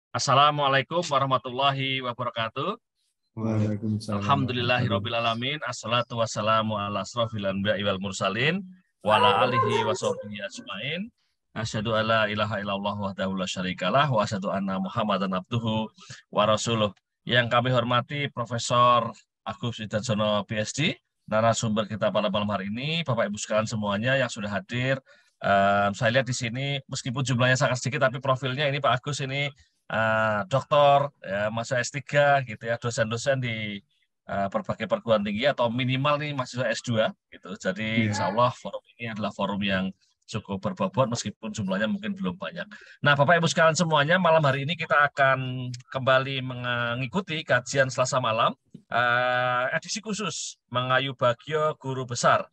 Assalamualaikum warahmatullahi wabarakatuh. Waalaikumsalam warahmatullahi Alhamdulillahirrabbilalamin. Assalatu wassalamu ala asrofil anbiya'i wal mursalin wa ala alihi wa sahbihi ajmain. Asyhadu alla ilaha illallah wahdahu la syarikalah wa asyhadu anna Muhammadan abduhu wa rasuluh. Yang kami hormati Profesor Agus Widarsono PhD, narasumber kita pada malam hari ini, Bapak Ibu sekalian semuanya yang sudah hadir. Saya lihat di sini meskipun jumlahnya sangat sedikit tapi profilnya ini Pak Agus ini doktor, ya, mahasiswa S3 gitu ya, dosen-dosen di berbagai perguruan tinggi atau minimal nih mahasiswa S2 gitu. Jadi insya Allah forum ini adalah forum yang cukup berbobot meskipun jumlahnya mungkin belum banyak. Nah, Bapak Ibu sekalian semuanya, malam hari ini kita akan kembali mengikuti kajian Selasa malam edisi khusus Mengayu Bagio Guru Besar.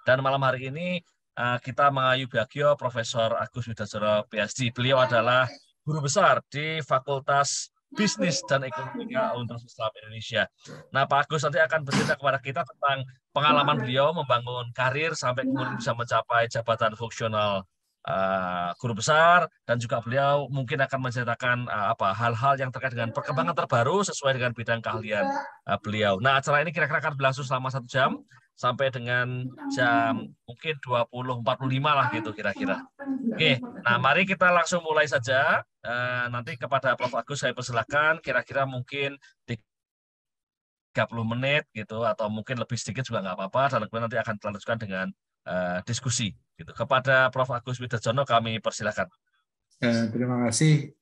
Dan malam hari ini kita mengayu Bagio Profesor Agus Widarsono PhD. Beliau adalah guru besar di Fakultas Bisnis dan Ekonomika Universitas Islam Indonesia. Nah, Pak Agus nanti akan bercerita kepada kita tentang pengalaman beliau membangun karir sampai kemudian bisa mencapai jabatan fungsional guru besar, dan juga beliau mungkin akan menceritakan hal-hal yang terkait dengan perkembangan terbaru sesuai dengan bidang keahlian beliau. Nah, acara ini kira-kira akan berlangsung selama 1 jam sampai dengan jam mungkin 20.45 lah gitu kira-kira. Oke, nah mari kita langsung mulai saja. Nanti kepada Prof. Agus saya persilakan kira-kira mungkin 30 menit gitu atau mungkin lebih sedikit juga nggak apa-apa, dan kemudian nanti akan dilanjutkan dengan diskusi gitu. Kepada Prof. Agus Widarsono kami persilakan. Terima kasih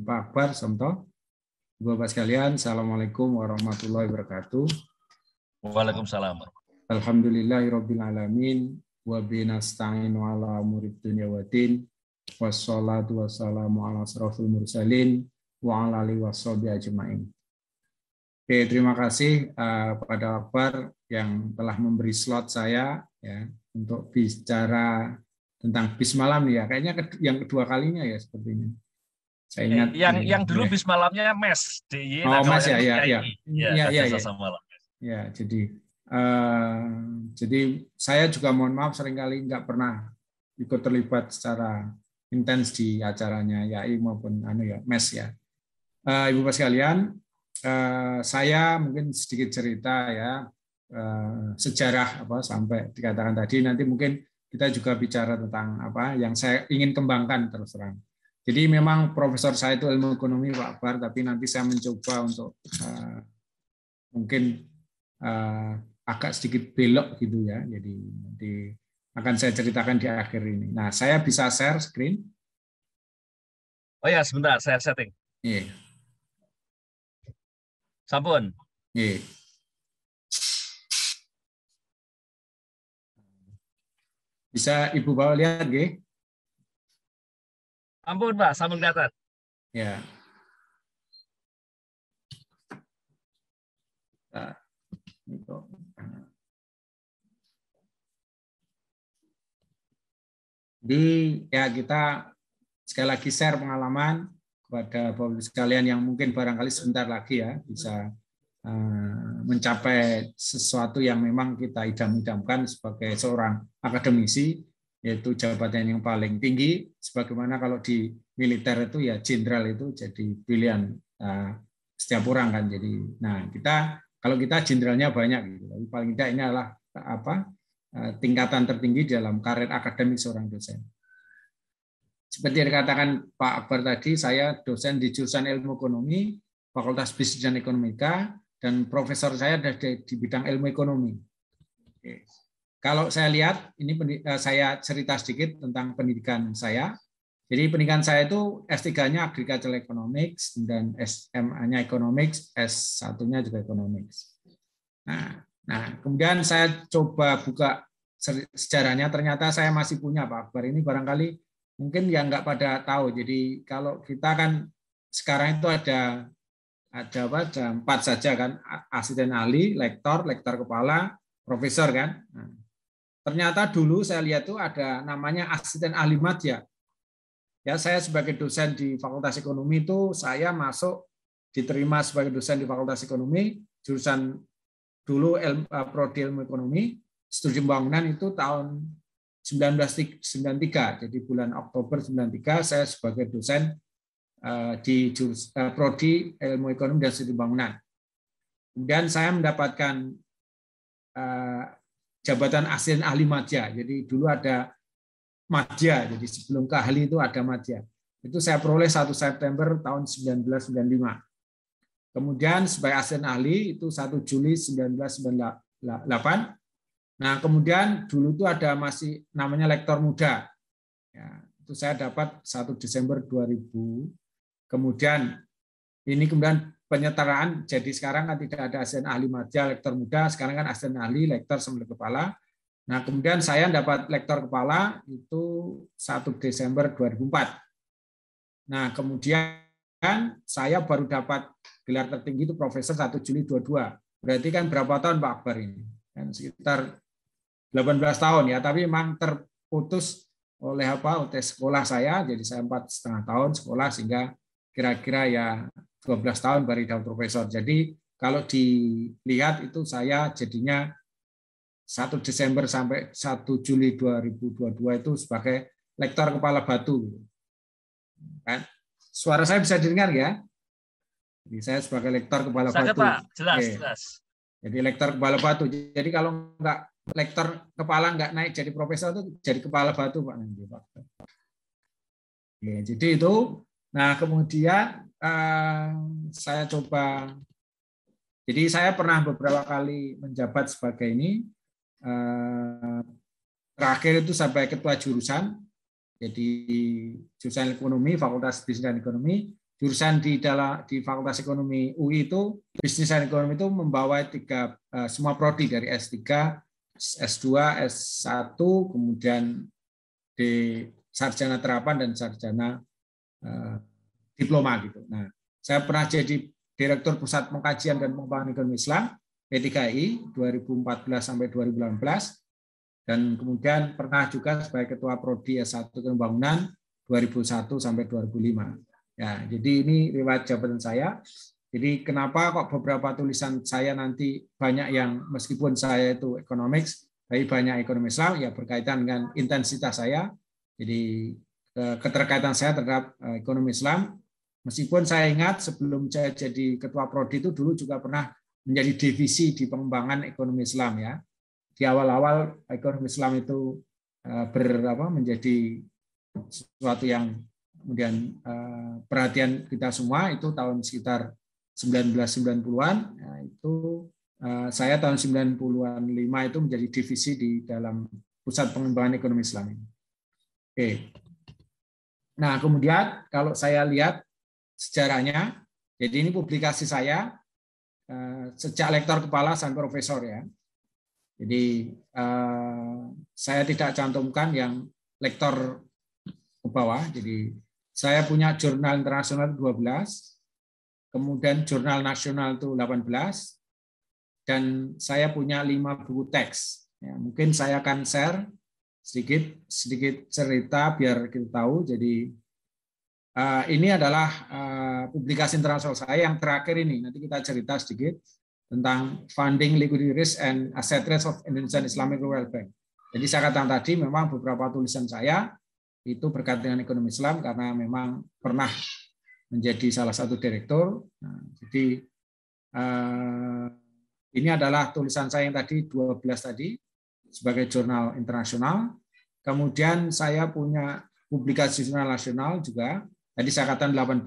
Pak Akbar Somto. Bapak sekalian, Assalamualaikum warahmatullahi wabarakatuh. Waalaikumsalam. Alhamdulillahirabbil alamin wa binasta'inu ala umurid dunya waddin wassalatu wassalamu ala asrofil mursalin wa ala alihi washabihi ajmain. Oke, terima kasih pada Akbar yang telah memberi slot saya ya untuk bicara tentang bis malam ya. Kayaknya yang kedua kalinya ya sepertinya. Saya ingat yang dulu bis malamnya mes DIY. Oh, mes ya. Ya, jadi saya juga mohon maaf seringkali nggak pernah ikut terlibat secara intens di acaranya YAI maupun mes ya. Ibu Bapak sekalian, saya mungkin sedikit cerita ya sejarah sampai dikatakan tadi, nanti mungkin kita juga bicara tentang apa yang saya ingin kembangkan terus terang. Jadi memang profesor saya itu ilmu ekonomi Pak Akbar, tapi nanti saya mencoba untuk mungkin agak sedikit belok gitu ya. Jadi nanti akan saya ceritakan di akhir ini. Nah, saya bisa share screen. Oh ya, sebentar saya setting. Iya. Sampun. Iya. Bisa Ibu Bapak lihat nggih? Ampun, Pak, sampun kelihatan. Ya. Nah, jadi ya kita sekali lagi share pengalaman kepada Bapak sekalian yang mungkin barangkali sebentar lagi ya bisa mencapai sesuatu yang memang kita idam-idamkan sebagai seorang akademisi, yaitu jabatan yang paling tinggi, sebagaimana kalau di militer itu ya jenderal itu jadi pilihan setiap orang kan. Jadi, nah kalau kita jenderalnya banyak gitu, tapi paling tidak ini adalah tingkatan tertinggi dalam karir akademik seorang dosen. Seperti yang dikatakan Pak Akbar tadi, saya dosen di jurusan ilmu ekonomi, Fakultas Bisnis dan Ekonomika, dan profesor saya ada di bidang ilmu ekonomi. Oke. Kalau saya lihat, ini saya cerita sedikit tentang pendidikan saya. Jadi pendidikan saya itu S3-nya Agricultural Economics, dan SMA-nya Economics, S1-nya juga Economics. Nah, kemudian saya coba buka sejarahnya, ternyata saya masih punya Pak Akbar. Ini barangkali mungkin yang nggak pada tahu. Jadi kalau kita kan sekarang itu ada 4 saja kan, asisten ahli, lektor kepala, profesor kan. Nah, ternyata dulu saya lihat tuh ada namanya asisten ahli madya. Ya, saya sebagai dosen di Fakultas Ekonomi itu saya masuk diterima sebagai dosen di Fakultas Ekonomi, jurusan dulu prodi ilmu ekonomi, studi pembangunan itu tahun 1993. Jadi bulan Oktober 93 saya sebagai dosen di prodi ilmu ekonomi dan studi bangunan. Kemudian saya mendapatkan jabatan asisten ahli madya. Jadi dulu ada madya, jadi sebelum ke ahli itu ada madya. Itu saya peroleh 1 September tahun 1995. Kemudian sebagai asisten ahli itu 1 Juli 1998. Nah, kemudian dulu itu ada masih namanya lektor muda. Ya, itu saya dapat 1 Desember 2000. Kemudian penyetaraan, jadi sekarang kan tidak ada asisten ahli madya, lektor muda, sekarang kan asisten ahli, lektor sambil kepala. Nah, kemudian saya dapat lektor kepala itu 1 Desember 2004. Nah, kemudian saya baru dapat gelar tertinggi itu profesor 1 Juli 22. Berarti kan berapa tahun Pak Akbar ini? Kan sekitar 18 tahun ya, tapi memang terputus oleh sekolah saya, jadi saya 4,5 tahun sekolah sehingga kira-kira ya 12 tahun baru dapat profesor. Jadi kalau dilihat itu saya jadinya 1 Desember sampai 1 Juli 2022 itu sebagai lektor kepala batu. Kan? Suara saya bisa didengar ya? Jadi saya sebagai lektor kepala batu. Pak, jelas, Oke. jelas. Jadi lektor kepala batu. Jadi kalau enggak lektor kepala nggak naik jadi profesor itu jadi kepala batu Pak nanti Pak. Oke, jadi itu. Nah kemudian saya coba. Jadi saya pernah beberapa kali menjabat sebagai ini. Terakhir itu sampai ketua jurusan. Jadi jurusan ekonomi, Fakultas Bisnis dan Ekonomi. Jurusan di Fakultas Ekonomi UI itu Bisnis dan Ekonomi itu membawa semua prodi dari S3, S2, S1, kemudian di sarjana terapan dan sarjana diploma gitu. Nah, saya pernah jadi Direktur Pusat Pengkajian dan Pengembangan Ekonomi Islam P3I 2014 sampai 2018 dan kemudian pernah juga sebagai Ketua Prodi S1 Ekonomi Bangunan 2001 sampai 2005. Ya, jadi ini riwayat jabatan saya. Jadi kenapa kok beberapa tulisan saya nanti banyak yang meskipun saya itu economics, tapi banyak ekonomi Islam, ya berkaitan dengan intensitas saya. Jadi keterkaitan saya terhadap ekonomi Islam. Meskipun saya ingat sebelum saya jadi ketua prodi itu dulu juga pernah menjadi divisi di pengembangan ekonomi Islam ya. Di awal-awal ekonomi Islam itu menjadi sesuatu yang kemudian perhatian kita semua itu tahun sekitar 1990-an, nah, itu saya tahun 90-an 5 itu menjadi divisi di dalam Pusat Pengembangan Ekonomi Islam ini. Oke. Nah, kemudian kalau saya lihat sejarahnya, jadi ini publikasi saya sejak lektor kepala sampai profesor ya. Jadi saya tidak cantumkan yang lektor ke bawah, jadi saya punya jurnal internasional 12, kemudian jurnal nasional itu 18, dan saya punya 5 buku teks. Ya, mungkin saya akan share sedikit cerita biar kita tahu. Jadi ini adalah publikasi internasional saya yang terakhir ini. Nanti kita cerita sedikit tentang funding, liquidity risk, and asset risk of Indonesian Islamic Rural Bank. Jadi saya katakan tadi memang beberapa tulisan saya itu berkaitan dengan ekonomi Islam karena memang pernah menjadi salah satu direktur. Nah, jadi ini adalah tulisan saya yang tadi 12 tadi sebagai jurnal internasional. Kemudian saya punya publikasi jurnal nasional juga. Tadi saya katakan 18.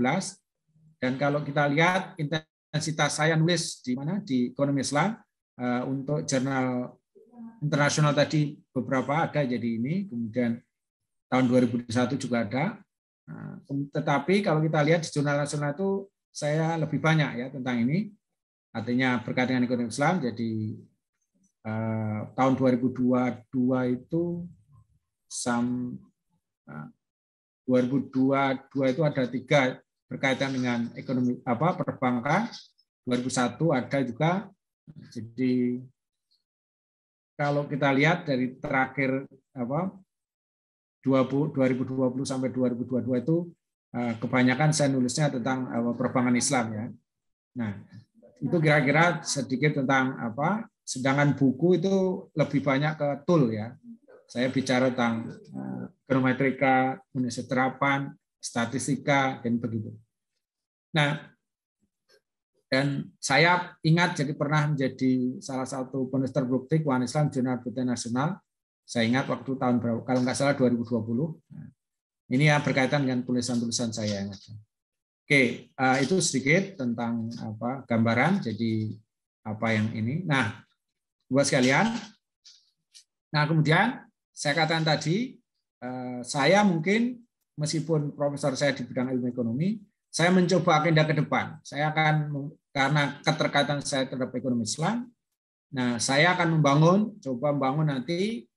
Dan kalau kita lihat intensitas saya nulis di mana di ekonomi Islam untuk jurnal internasional tadi beberapa ada jadi ini. Kemudian tahun 2021 juga ada. Nah, tetapi kalau kita lihat di jurnal nasional itu saya lebih banyak ya tentang ini, artinya berkaitan dengan ekonomi Islam. Jadi tahun 2022 itu 2022 itu ada 3 berkaitan dengan ekonomi perbankan. 2001 ada juga. Jadi kalau kita lihat dari terakhir 2020 sampai 2022 itu kebanyakan saya nulisnya tentang perbankan Islam ya. Nah, itu kira-kira sedikit tentang sedangkan buku itu lebih banyak ke tool ya. Saya bicara tentang ekonometrika, Indonesia terapan, statistika dan begitu. Nah, dan saya ingat jadi pernah menjadi salah satu penulis terbukti One Islam Jurnal Berita Nasional. Saya ingat waktu tahun berapa, kalau nggak salah 2020. Ini ya berkaitan dengan tulisan-tulisan saya yang ada. Oke, itu sedikit tentang gambaran. Jadi apa yang ini. Nah, buat sekalian. Nah, kemudian saya katakan tadi, saya mungkin meskipun profesor saya di bidang ilmu ekonomi, saya mencoba agenda ke depan. Saya akan, karena keterkaitan saya terhadap ekonomi Islam, nah saya akan coba membangun nanti,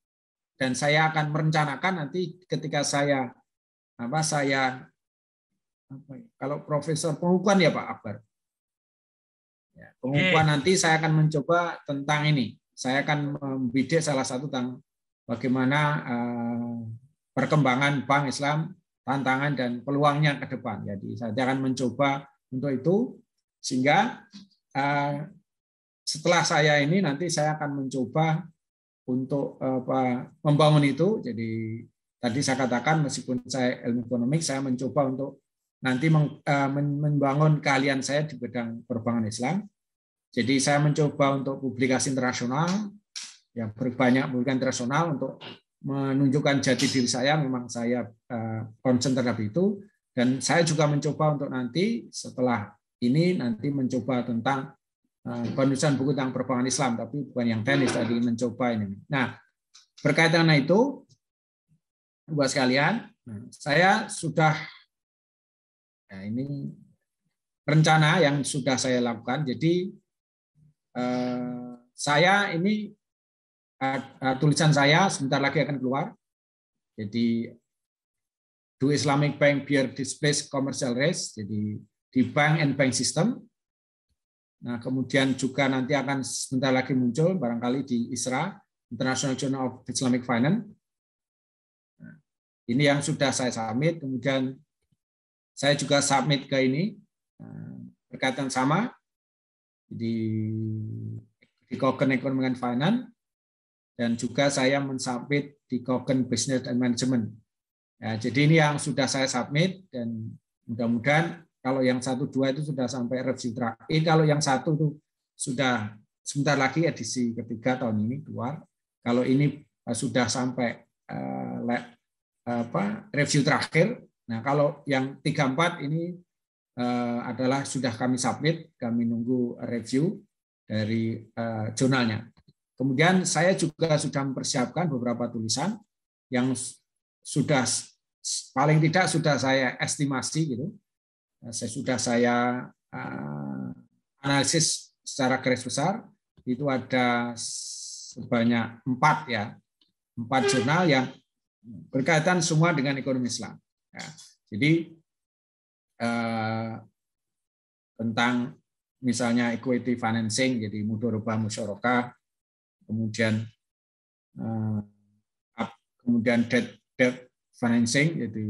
dan saya akan merencanakan nanti ketika saya kalau profesor pengukuhan ya Pak Akbar. Ya, pengukuhan nanti saya akan mencoba tentang ini. Saya akan membidik salah satu tentang bagaimana perkembangan Bank Islam, tantangan dan peluangnya ke depan. Jadi saya akan mencoba untuk itu, sehingga setelah saya ini nanti saya akan mencoba untuk membangun itu. Jadi tadi saya katakan meskipun saya ilmu ekonomi, saya mencoba untuk nanti membangun keahlian saya di bidang perbankan Islam. Jadi saya mencoba untuk publikasi internasional, yang banyak publikasi internasional untuk menunjukkan jati diri saya, memang saya concern terhadap itu. Dan saya juga mencoba untuk nanti setelah ini nanti mencoba tentang penulisan buku tentang perbankan Islam, tapi bukan yang teknis, tadi mencoba ini. Nah, berkaitan dengan itu, buat sekalian, saya sudah, nah ini rencana yang sudah saya lakukan. Jadi saya ini tulisan saya sebentar lagi akan keluar. Jadi Do Islamic Bank Bear Displace Commercial Risk, jadi di bank and bank system. Nah, kemudian juga nanti akan sebentar lagi muncul barangkali di ISRA, International Journal of Islamic Finance. Nah, ini yang sudah saya submit. Kemudian saya juga submit ke ini berkaitan sama di Cochrane Economic and Finance, dan juga saya mensubmit di Cochrane Business and Management. Ya, jadi ini yang sudah saya submit, dan mudah-mudahan kalau yang 1-2 itu sudah sampai review terakhir. Kalau yang 1 itu sudah sebentar lagi edisi ketiga tahun ini keluar. Kalau ini sudah sampai review terakhir. Nah, kalau yang 3-4 ini adalah sudah kami submit, kami nunggu review dari jurnalnya. Kemudian saya juga sudah mempersiapkan beberapa tulisan yang sudah paling tidak sudah saya estimasi gitu. Saya analisis secara garis besar, itu ada sebanyak 4 jurnal yang berkaitan semua dengan ekonomi Islam. Ya, jadi tentang misalnya equity financing, jadi mudharabah musyarakah, kemudian debt financing, jadi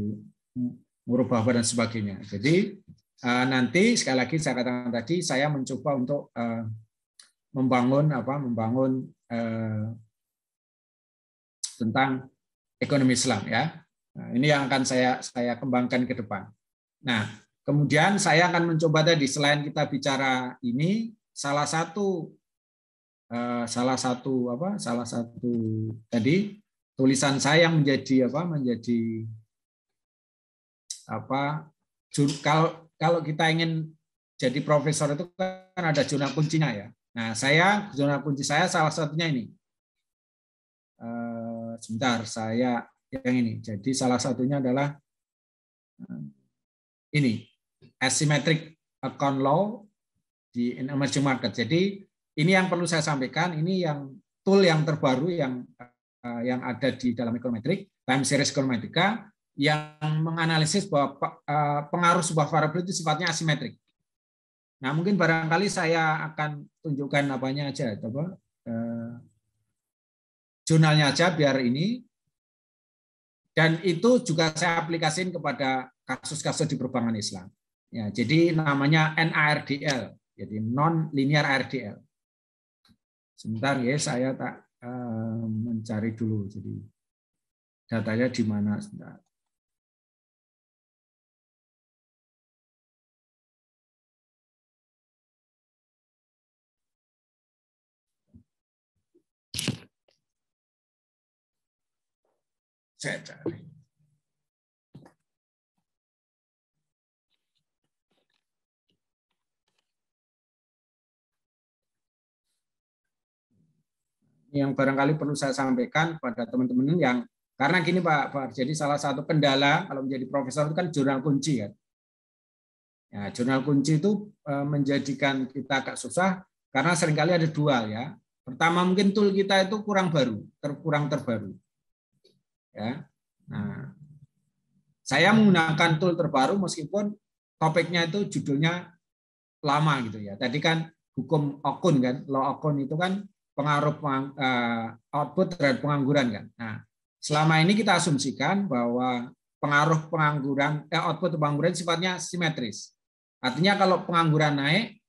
murabahah dan sebagainya. Jadi nanti sekali lagi saya katakan tadi, saya mencoba untuk membangun tentang ekonomi Islam, ya. Nah, ini yang akan saya kembangkan ke depan. Nah, kemudian saya akan mencoba tadi, selain kita bicara ini, salah satu tadi tulisan saya yang menjadi kalau kita ingin jadi profesor itu kan ada jurnal kuncinya, ya. Nah, jurnal kunci saya salah satunya ini. Sebentar, saya yang ini. Jadi salah satunya adalah ini, asymmetric account law di emerging market. Jadi ini yang perlu saya sampaikan, ini yang tool yang terbaru yang ada di dalam econometric, time series econometrica, yang menganalisis bahwa pengaruh sebuah variabel itu sifatnya asimetrik. Nah, mungkin barangkali saya akan tunjukkan jurnalnya aja biar ini, dan itu juga saya aplikasikan kepada kasus-kasus di perbankan Islam. Ya, jadi namanya NARDL, jadi non-linear RDL. Sebentar ya, saya tak mencari dulu. Jadi datanya di mana? Sebentar. Saya cari. Yang barangkali perlu saya sampaikan pada teman-teman yang karena gini Pak, jadi salah satu kendala kalau menjadi profesor itu kan jurnal kunci kan. Ya, jurnal kunci itu menjadikan kita agak susah karena seringkali ada dual ya. Pertama mungkin tool kita itu kurang baru, kurang terbaru. Ya. Nah, saya menggunakan tool terbaru meskipun topiknya itu judulnya lama gitu ya. Tadi kan hukum Okun kan, law Okun itu kan pengaruh output terhadap pengangguran kan. Nah, selama ini kita asumsikan bahwa pengaruh pengangguran output pengangguran sifatnya simetris. Artinya kalau pengangguran naik,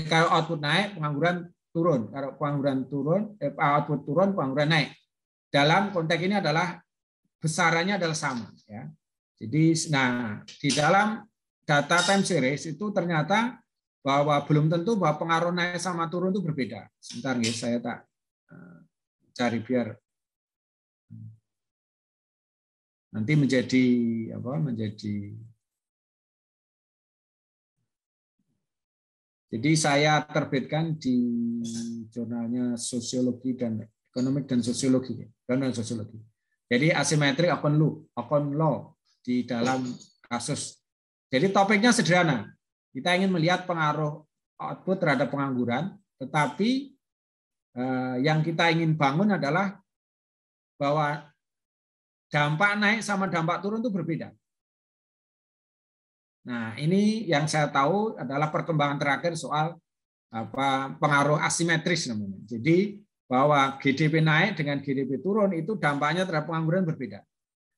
kalau output naik, pengangguran turun. Kalau pengangguran turun, output turun, pengangguran naik. Dalam konteks ini adalah besarannya adalah sama ya. Jadi nah di dalam data time series itu ternyata bahwa belum tentu bahwa pengaruh naik sama turun itu berbeda. Sebentar ya, saya tak cari biar nanti menjadi apa? Jadi saya terbitkan di jurnalnya Sosiologi dan Ekonomik dan Sosiologi, jurnal Sosiologi. Jadi asimetrik open law di dalam kasus. Jadi topiknya sederhana. Kita ingin melihat pengaruh output terhadap pengangguran, tetapi yang kita ingin bangun adalah bahwa dampak naik sama dampak turun itu berbeda. Nah, ini yang saya tahu adalah perkembangan terakhir soal pengaruh asimetris namanya. Jadi bahwa GDP naik dengan GDP turun itu dampaknya terhadap pengangguran berbeda.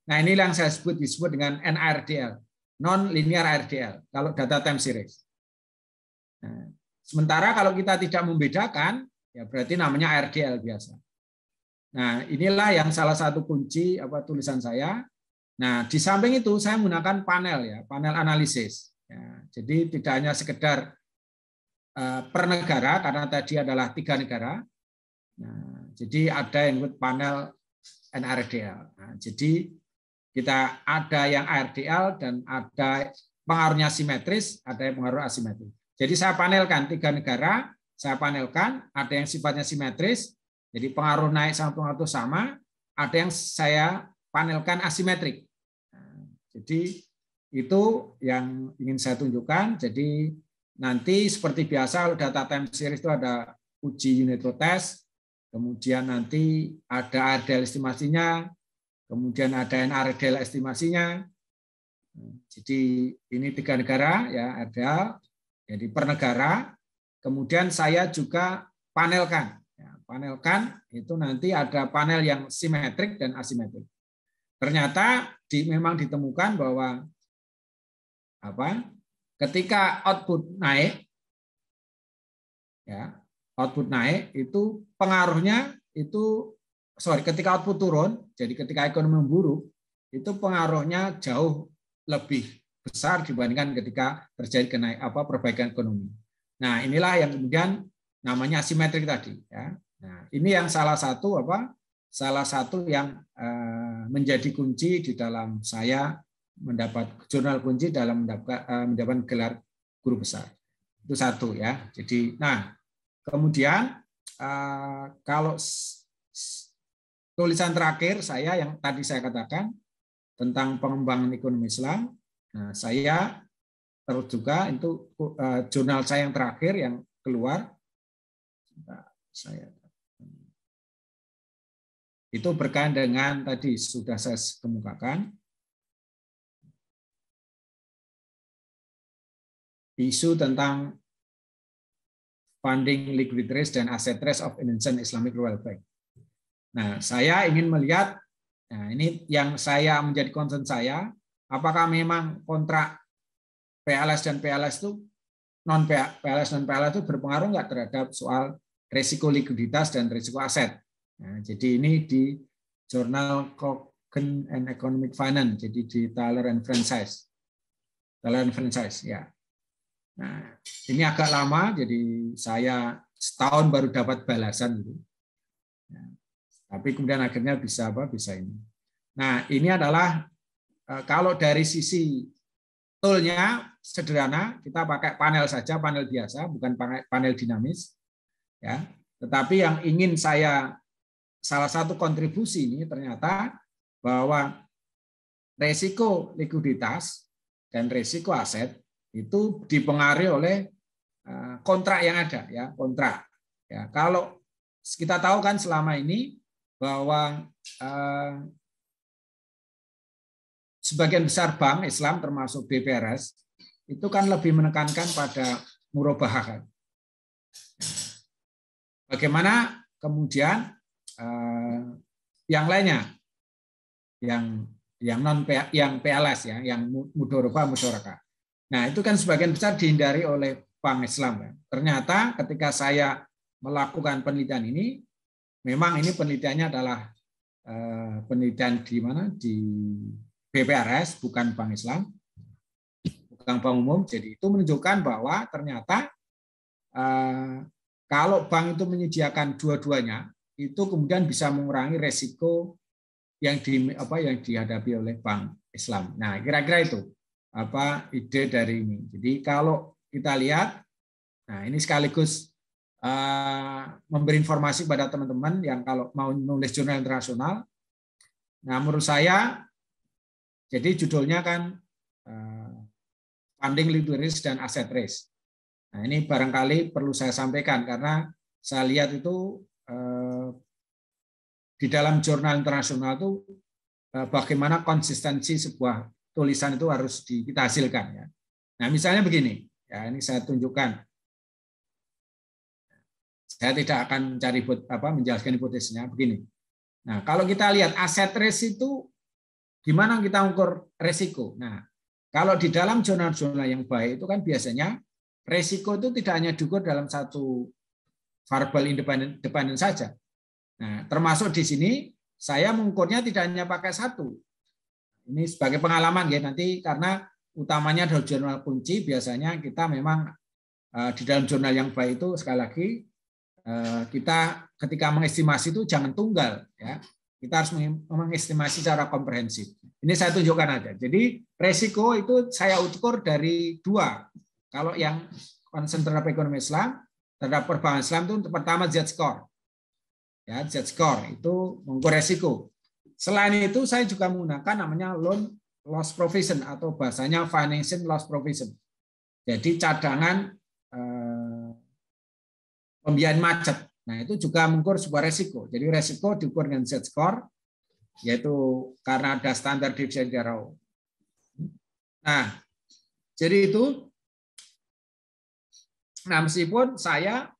Nah, ini yang saya disebut dengan NARDL, non-linear RDL, kalau data time series. Nah, sementara kalau kita tidak membedakan, ya berarti namanya RDL biasa. Nah, inilah yang salah satu kunci tulisan saya. Nah, di samping itu saya menggunakan panel ya, panel analisis. Ya, jadi tidak hanya sekedar per negara, karena tadi adalah 3 negara. Nah, jadi ada yang disebut panel NARDL. Nah, jadi kita ada yang ARDL dan ada pengaruhnya simetris, ada yang pengaruh asimetris. Jadi saya panelkan 3 negara, saya panelkan ada yang sifatnya simetris, jadi pengaruh naik sama pengaruh sama, ada yang saya panelkan asimetrik. Nah, jadi itu yang ingin saya tunjukkan. Jadi nanti seperti biasa kalau data time series itu ada uji unit row test, kemudian nanti ada ARDL estimasinya, kemudian ada NARDL estimasinya. Jadi ini 3 negara ya ada, jadi per negara. Kemudian saya juga panelkan. Ya, panelkan itu nanti ada panel yang simetrik dan asimetrik. Ternyata memang ditemukan bahwa ketika output naik, ya output naik itu pengaruhnya itu ketika output turun, jadi ketika ekonomi memburuk, itu pengaruhnya jauh lebih besar dibandingkan ketika terjadi perbaikan ekonomi. Nah, inilah yang kemudian namanya asimetrik tadi. Ya. Nah, ini yang salah satu yang menjadi kunci di dalam saya mendapat jurnal kunci dalam mendapatkan gelar guru besar. Itu satu ya. Jadi, nah kemudian kalau tulisan terakhir saya yang tadi saya katakan tentang pengembangan ekonomi Islam. Nah, saya terus juga itu jurnal saya yang terakhir yang keluar. Itu berkaitan dengan tadi sudah saya kemukakan isu tentang funding liquidity risk dan asset risk of Indonesian Islamic Rural Bank. Nah, saya ingin melihat, nah ini yang saya menjadi concern saya, apakah memang kontrak PLS dan PLS itu PLS dan PLS itu berpengaruh nggak terhadap soal risiko likuiditas dan risiko aset. Nah, jadi ini di jurnal Coggan and Economic Finance, jadi di Thaler and Francis. Ya. Nah, ini agak lama, jadi saya setahun baru dapat balasan gitu. Tapi kemudian akhirnya bisa ini. Nah, ini adalah kalau dari sisi toolnya sederhana, kita pakai panel saja, panel biasa, bukan panel dinamis. Ya. Tetapi yang ingin saya, salah satu kontribusi ini ternyata bahwa resiko likuiditas dan resiko aset itu dipengaruhi oleh kontrak yang ada, ya, kontrak. Ya, kalau kita tahu kan selama ini bahwa sebagian besar bank Islam termasuk BPRS itu kan lebih menekankan pada murabahah kan. Bagaimana kemudian yang lainnya, yang non yang PLS ya, yang mudharabah musyarakah. Nah, itu kan sebagian besar dihindari oleh bank Islam kan. Ternyata ketika saya melakukan penelitian ini, memang ini penelitiannya adalah penelitian di mana, di BPRS, bukan bank Islam, bukan bank umum. Jadi itu menunjukkan bahwa ternyata kalau bank itu menyediakan dua-duanya, itu kemudian bisa mengurangi resiko yang dihadapi oleh bank Islam. Nah, kira-kira itu ide dari ini. Jadi kalau kita lihat, nah ini sekaligus memberi informasi kepada teman-teman yang kalau mau nulis jurnal internasional. Nah, menurut saya, jadi judulnya kan funding, liquidity risk, dan asset risk. Nah, ini barangkali perlu saya sampaikan karena saya lihat itu di dalam jurnal internasional itu bagaimana konsistensi sebuah tulisan itu harus kita hasilkan. Ya. Nah, misalnya begini, ya ini saya tunjukkan. Saya tidak akan mencari menjelaskan hipotesisnya begini. Nah, kalau kita lihat aset risk itu gimana kita ukur resiko. Nah, kalau di dalam jurnal-jurnal yang baik itu kan biasanya resiko itu tidak hanya diukur dalam satu variabel independen saja. Nah, termasuk di sini saya mengukurnya tidak hanya pakai satu. Ini sebagai pengalaman ya, nanti karena utamanya adalah jurnal kunci, biasanya kita memang di dalam jurnal yang baik itu sekali lagi kita ketika mengestimasi itu jangan tunggal ya. Kita harus mengestimasi secara komprehensif. Ini saya tunjukkan aja. Jadi resiko itu saya ukur dari dua. Kalau yang concern terhadap ekonomi Islam, terhadap perbankan Islam itu pertama Z-score. Ya, Z-score itu mengukur resiko. Selain itu saya juga menggunakan namanya loan loss provision atau bahasanya financing loss provision. Jadi cadangan pembiayaan macet. Nah, itu juga mengukur sebuah resiko. Jadi resiko diukur dengan Z-score, yaitu karena ada standar deviasi Darrow. Nah, jadi itu. Nah, meskipun saya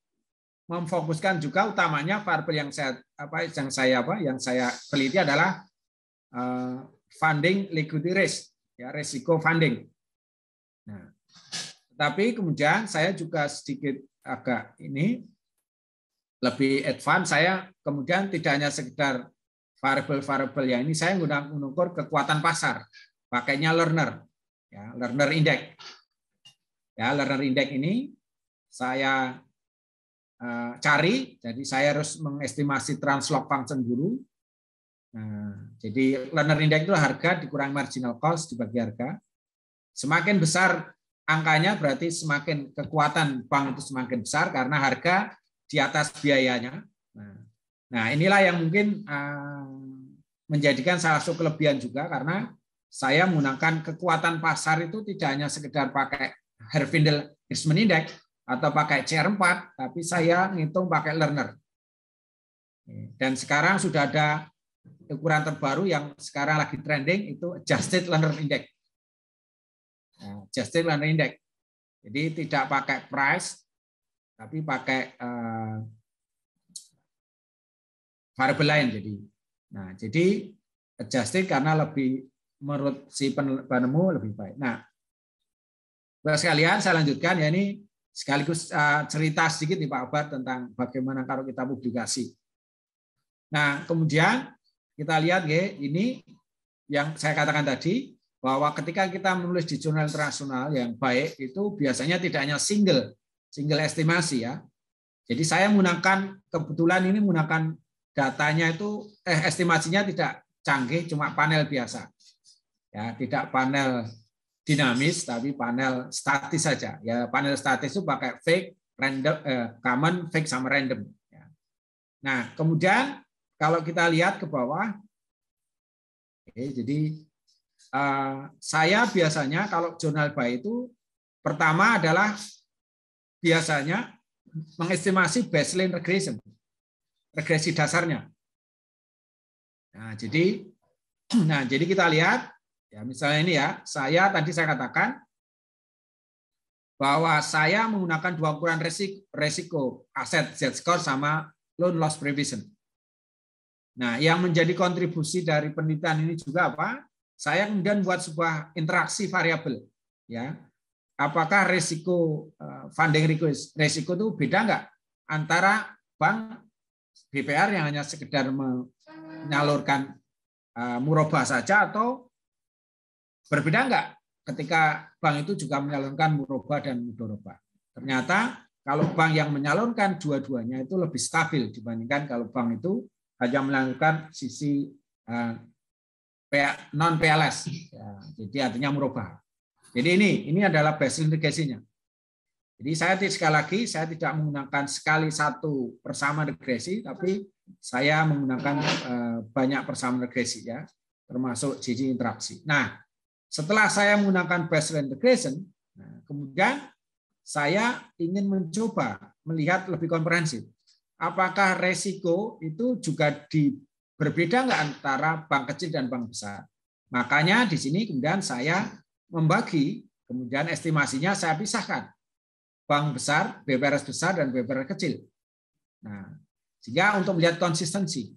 memfokuskan juga utamanya variabel yang saya teliti adalah funding liquidity risk, ya, resiko funding. Nah, tetapi kemudian saya juga sedikit agak ini lebih advance, saya kemudian tidak hanya sekedar variabel-variabel yang ini, saya mengukur kekuatan pasar, pakainya learner, ya, learner index. Ya, learner index ini saya cari, jadi saya harus mengestimasi translog function dulu. Nah, jadi learner index itu harga dikurangi marginal cost dibagi harga. Semakin besar angkanya berarti semakin kekuatan bank itu semakin besar karena harga di atas biayanya. Nah, inilah yang mungkin menjadikan salah satu kelebihan juga karena saya menggunakan kekuatan pasar itu tidak hanya sekedar pakai Herfindahl Hirschman Index atau pakai CR4, tapi saya ngitung pakai learner. Dan sekarang sudah ada ukuran terbaru yang sekarang lagi trending itu Adjusted Learner Index. Adjusted Learner Index. Jadi tidak pakai price, tapi pakai variabel lain. Jadi adjusted karena lebih menurut si penemu lebih baik. Nah, Bapak sekalian, saya lanjutkan ya, ini sekaligus cerita sedikit nih Pak Abad tentang bagaimana kalau kita publikasi. Nah, kemudian kita lihat ya, ini yang saya katakan tadi bahwa ketika kita menulis di jurnal internasional yang baik itu biasanya tidak hanya single estimasi ya. Jadi saya menggunakan kebetulan ini menggunakan datanya itu estimasinya tidak canggih, cuma panel biasa. Ya, tidak panel dinamis, tapi panel statis saja. Ya, panel statis itu pakai fake, random, common, fake sama random. Ya. Nah, kemudian kalau kita lihat ke bawah, jadi saya biasanya kalau jurnal buy itu pertama adalah biasanya mengestimasi baseline regression, regresi dasarnya. Nah, jadi kita lihat, ya misalnya ini ya, saya katakan bahwa saya menggunakan 2 ukuran resiko aset Z-score sama loan loss provision. Nah, yang menjadi kontribusi dari penelitian ini juga apa? Saya kemudian buat sebuah interaksi variabel, ya. Apakah risiko funding risiko itu beda nggak antara bank BPR yang hanya sekedar menyalurkan murabah saja atau berbeda nggak ketika bank itu juga menyalurkan murabah dan mudharabah. Ternyata kalau bank yang menyalurkan dua-duanya itu lebih stabil dibandingkan kalau bank itu hanya menyalurkan sisi non PLS, ya, jadi artinya murabah. Jadi ini adalah baseline regresinya. Jadi sekali lagi saya tidak menggunakan sekali satu persamaan regresi, tapi saya menggunakan banyak persamaan regresi, ya, termasuk sisi interaksi. Nah, setelah saya menggunakan baseline regression, kemudian saya ingin mencoba melihat lebih komprehensif. Apakah resiko itu juga berbeda nggak antara bank kecil dan bank besar? Makanya di sini kemudian saya membagi, kemudian estimasinya saya pisahkan. Bank besar, BPRS besar, dan BPRS kecil. Nah, sehingga untuk melihat konsistensi,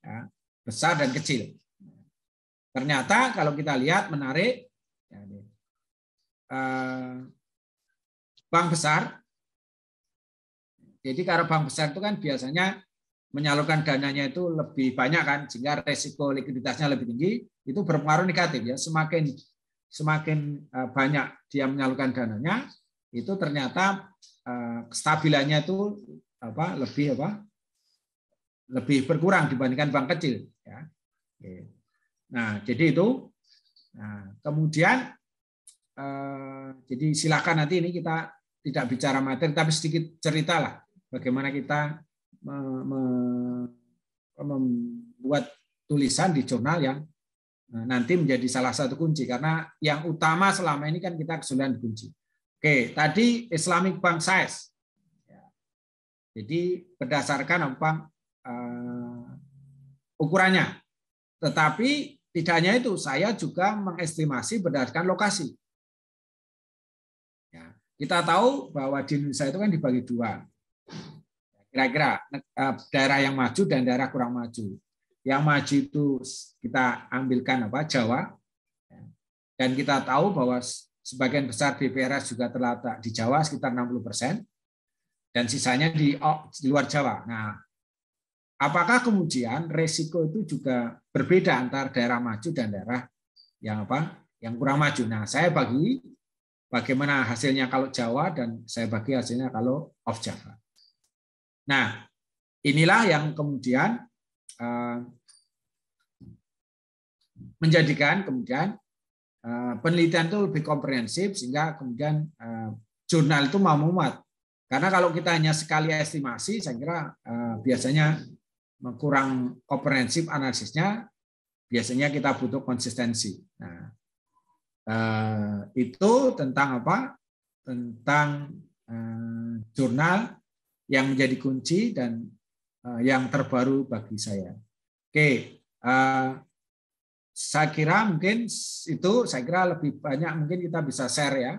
ya, besar dan kecil. Ternyata kalau kita lihat menarik, ya, bank besar. Jadi karena bank besar itu kan biasanya menyalurkan dananya itu lebih banyak kan, sehingga resiko likuiditasnya lebih tinggi, itu berpengaruh negatif, ya. Semakin banyak dia menyalurkan dananya, itu ternyata kestabilannya itu lebih berkurang dibandingkan bank kecil, ya. Nah, jadi itu. Nah, kemudian jadi silakan nanti ini kita tidak bicara materi, tapi sedikit ceritalah bagaimana kita membuat tulisan di jurnal yang nanti menjadi salah satu kunci, karena yang utama selama ini kan kita kesulitan kunci. Oke, tadi Islamic Bank Size. Jadi berdasarkan ukurannya. Tetapi tidak hanya itu, saya juga mengestimasi berdasarkan lokasi. Ya, kita tahu bahwa di Indonesia itu kan dibagi 2. Kira-kira daerah yang maju dan daerah kurang maju. Yang maju itu kita ambilkan Jawa, dan kita tahu bahwa sebagian besar BPRS juga terletak di Jawa sekitar 60%, dan sisanya di luar Jawa. Nah, apakah kemudian resiko itu juga berbeda antara daerah maju dan daerah yang kurang maju? Nah, saya bagi bagaimana hasilnya kalau Jawa, dan saya bagi hasilnya kalau off Jawa. Nah, inilah yang kemudian menjadikan kemudian penelitian itu lebih komprehensif, sehingga kemudian jurnal itu mau memuat. Karena kalau kita hanya sekali estimasi, saya kira biasanya kurang komprehensif analisisnya, biasanya kita butuh konsistensi. Nah, itu tentang tentang jurnal yang menjadi kunci dan yang terbaru bagi saya. Oke, saya kira mungkin itu, saya kira lebih banyak mungkin kita bisa share, ya,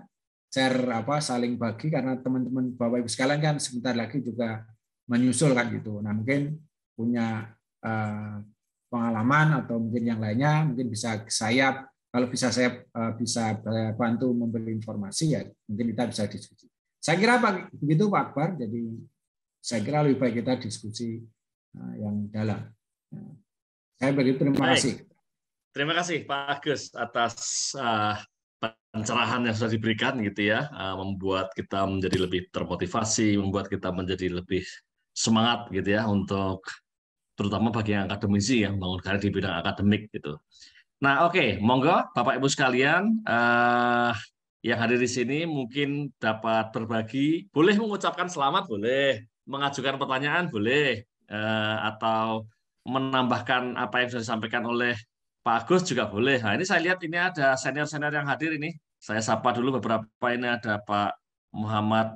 saling bagi, karena teman-teman Bapak Ibu sekalian kan sebentar lagi juga menyusul kan gitu. Nah, mungkin punya pengalaman atau mungkin yang lainnya, mungkin bisa saya, kalau bisa saya bisa bantu memberi informasi, ya mungkin kita bisa diskusi. Saya kira begitu Pak Akbar, jadi saya kira lebih baik kita diskusi yang dalam. Saya begitu, terima kasih. Terima kasih Pak Agus atas pencerahan yang sudah diberikan gitu ya, membuat kita menjadi lebih termotivasi, membuat kita menjadi lebih semangat gitu ya untuk terutama bagi yang akademisi yang membangun karir di bidang akademik gitu. Nah, oke, monggo Bapak Ibu sekalian yang hadir di sini mungkin dapat berbagi, boleh mengucapkan selamat, boleh mengajukan pertanyaan, boleh atau menambahkan apa yang sudah disampaikan oleh Pak Agus juga boleh. Nah, ini saya lihat ini ada senior-senior yang hadir ini. Saya sapa dulu beberapa. Ini ada Pak Muhammad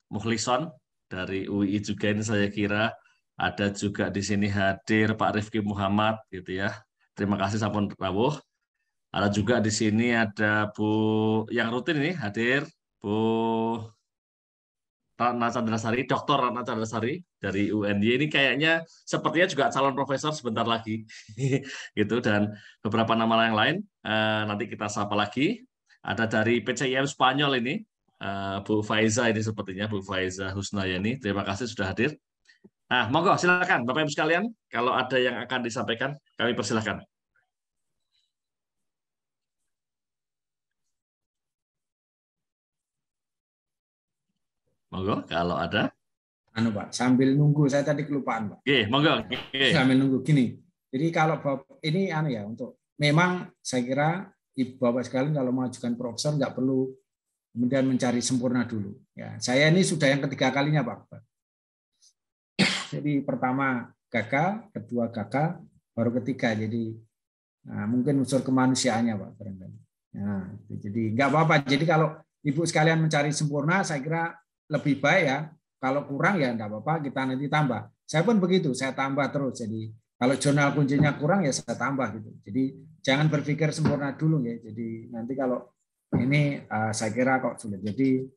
Mukhlison dari UI juga ini saya kira. Ada juga di sini hadir Pak Rifki Muhammad gitu ya. Terima kasih sampun rawuh. Ada juga di sini ada Bu yang rutin ini hadir Bu Ratna Chandrasari, Dr. Ratna Chandrasari dari UNY ini kayaknya sepertinya juga calon profesor sebentar lagi gitu, dan beberapa nama yang lain nanti kita sapa lagi. Ada dari PCIM Spanyol ini Bu Faiza ini sepertinya Bu Faiza Husnayani. Terima kasih sudah hadir. Nah, monggo silakan Bapak Ibu sekalian, kalau ada yang akan disampaikan kami persilahkan. Monggo kalau ada. Pak, sambil nunggu saya tadi kelupaan, Pak. Oke, monggo. Sambil nunggu gini. Jadi kalau ini ya untuk memang saya kira Ibu Bapak sekalian kalau mengajukan profesor nggak perlu kemudian mencari sempurna dulu. Ya, saya ini sudah yang ketiga kalinya, Pak. Jadi pertama gagal, kedua gagal, baru ketiga. Jadi mungkin unsur kemanusiaannya, Pak. Nah, jadi nggak apa-apa. Jadi kalau Ibu sekalian mencari sempurna, saya kira lebih baik ya. Kalau kurang ya enggak apa-apa, kita nanti tambah. Saya pun begitu, saya tambah terus. Jadi kalau jurnal kuncinya kurang ya saya tambah gitu. Jadi jangan berpikir sempurna dulu ya. Jadi nanti kalau ini saya kira kok sulit. Jadi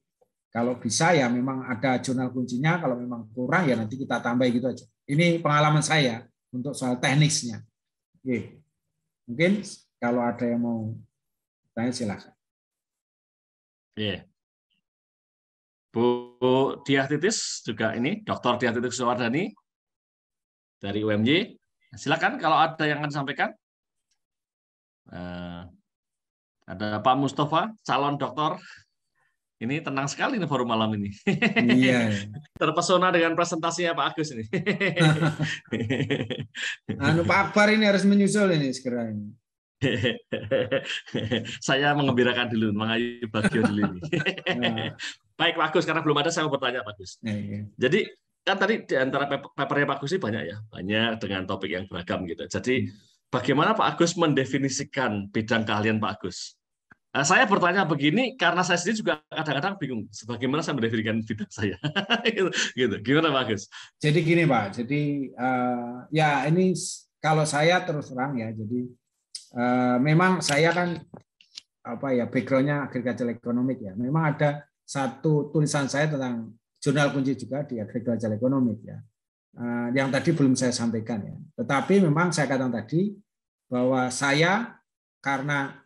kalau bisa ya memang ada jurnal kuncinya, kalau memang kurang ya nanti kita tambah gitu aja. Ini pengalaman saya untuk soal teknisnya. Oke. Mungkin kalau ada yang mau tanya silakan. Yeah. Bu Diah Titis juga ini, Dr. Diah Titis Suwardani dari UMY. Silakan kalau ada yang akan disampaikan. Ada Pak Mustafa, calon doktor. Ini tenang sekali nih forum malam ini. Iya. Terpesona dengan presentasinya Pak Agus ini. Pak Akbar ini harus menyusul ini segera ini. Saya mengembirakan dulu, mengayu Bagio dulu ini. Baik Pak Agus, karena belum ada saya mau bertanya Pak Agus. Jadi kan tadi di antara papernya Pak Agus ini banyak ya, banyak dengan topik yang beragam gitu. Jadi bagaimana Pak Agus mendefinisikan bidang keahlian Pak Agus? Saya bertanya begini karena saya sendiri juga kadang-kadang bingung bagaimana saya mendefinisikan bidang saya. Gitu. Gimana Pak Agus? Jadi gini Pak, jadi ya ini kalau saya terus terang ya, jadi memang saya kan background-nya agricultural economic ya. Memang ada satu tulisan saya tentang jurnal kunci juga di agricultural economic ya. Yang tadi belum saya sampaikan ya. Tetapi memang saya katakan tadi bahwa saya karena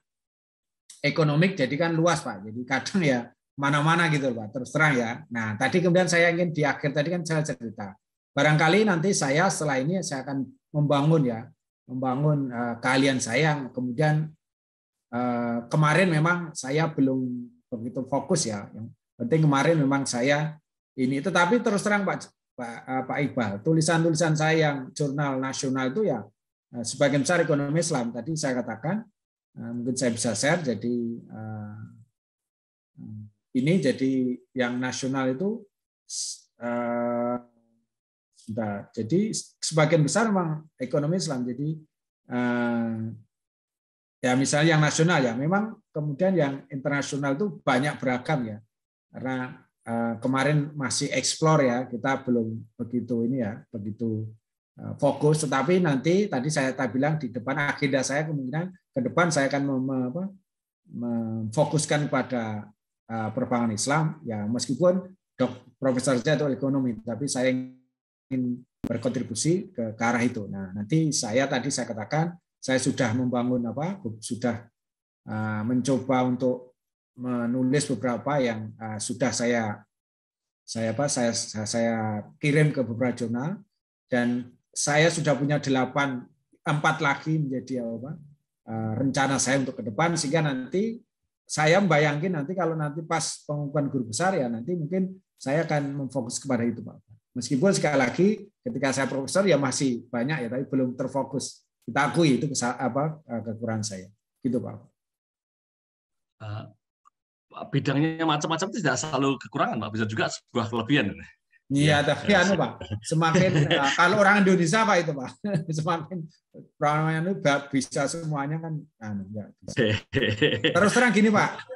ekonomik jadi kan luas Pak. Jadi kadang ya mana-mana gitu Pak, terus terang ya. Nah, tadi kemudian saya ingin di akhir tadi kan saya cerita. Barangkali nanti saya setelah ini saya akan membangun keahlian saya, kemudian kemarin memang saya belum begitu fokus ya. Yang penting kemarin memang saya ini, tetapi terus terang Pak Iqbal, tulisan-tulisan saya yang jurnal nasional itu ya sebagian besar ekonomi Islam. Tadi saya katakan mungkin saya bisa share. Jadi ini jadi yang nasional itu jadi sebagian besar memang ekonomi Islam. Jadi ya misalnya yang nasional ya, memang kemudian yang internasional itu banyak beragam ya, karena kemarin masih explore ya, kita belum begitu ini ya, begitu fokus. Tetapi nanti tadi saya bilang di depan agenda saya kemungkinan ke depan saya akan memfokuskan pada perbankan Islam ya, meskipun profesor saya itu ekonomi, tapi saya ingin berkontribusi ke arah itu. Nah nanti saya katakan saya sudah membangun sudah mencoba untuk menulis beberapa yang sudah saya kirim ke beberapa jurnal, dan saya sudah punya 4 lagi menjadi rencana saya untuk ke depan, sehingga nanti saya membayangkan nanti kalau nanti pas pengumuman guru besar ya nanti mungkin saya akan memfokus kepada itu Pak. Meskipun sekali lagi ketika saya profesor ya masih banyak ya, tapi belum terfokus. Kita akui itu kekurangan saya. Gitu Pak. Bidangnya macam-macam itu tidak selalu kekurangan, Pak. Bisa juga sebuah kelebihan. Iya, tapi Pak, semakin kalau orang Indonesia Pak itu Pak, semakin orang Indonesia bisa semuanya kan, enggak bisa. Terus terang gini Pak,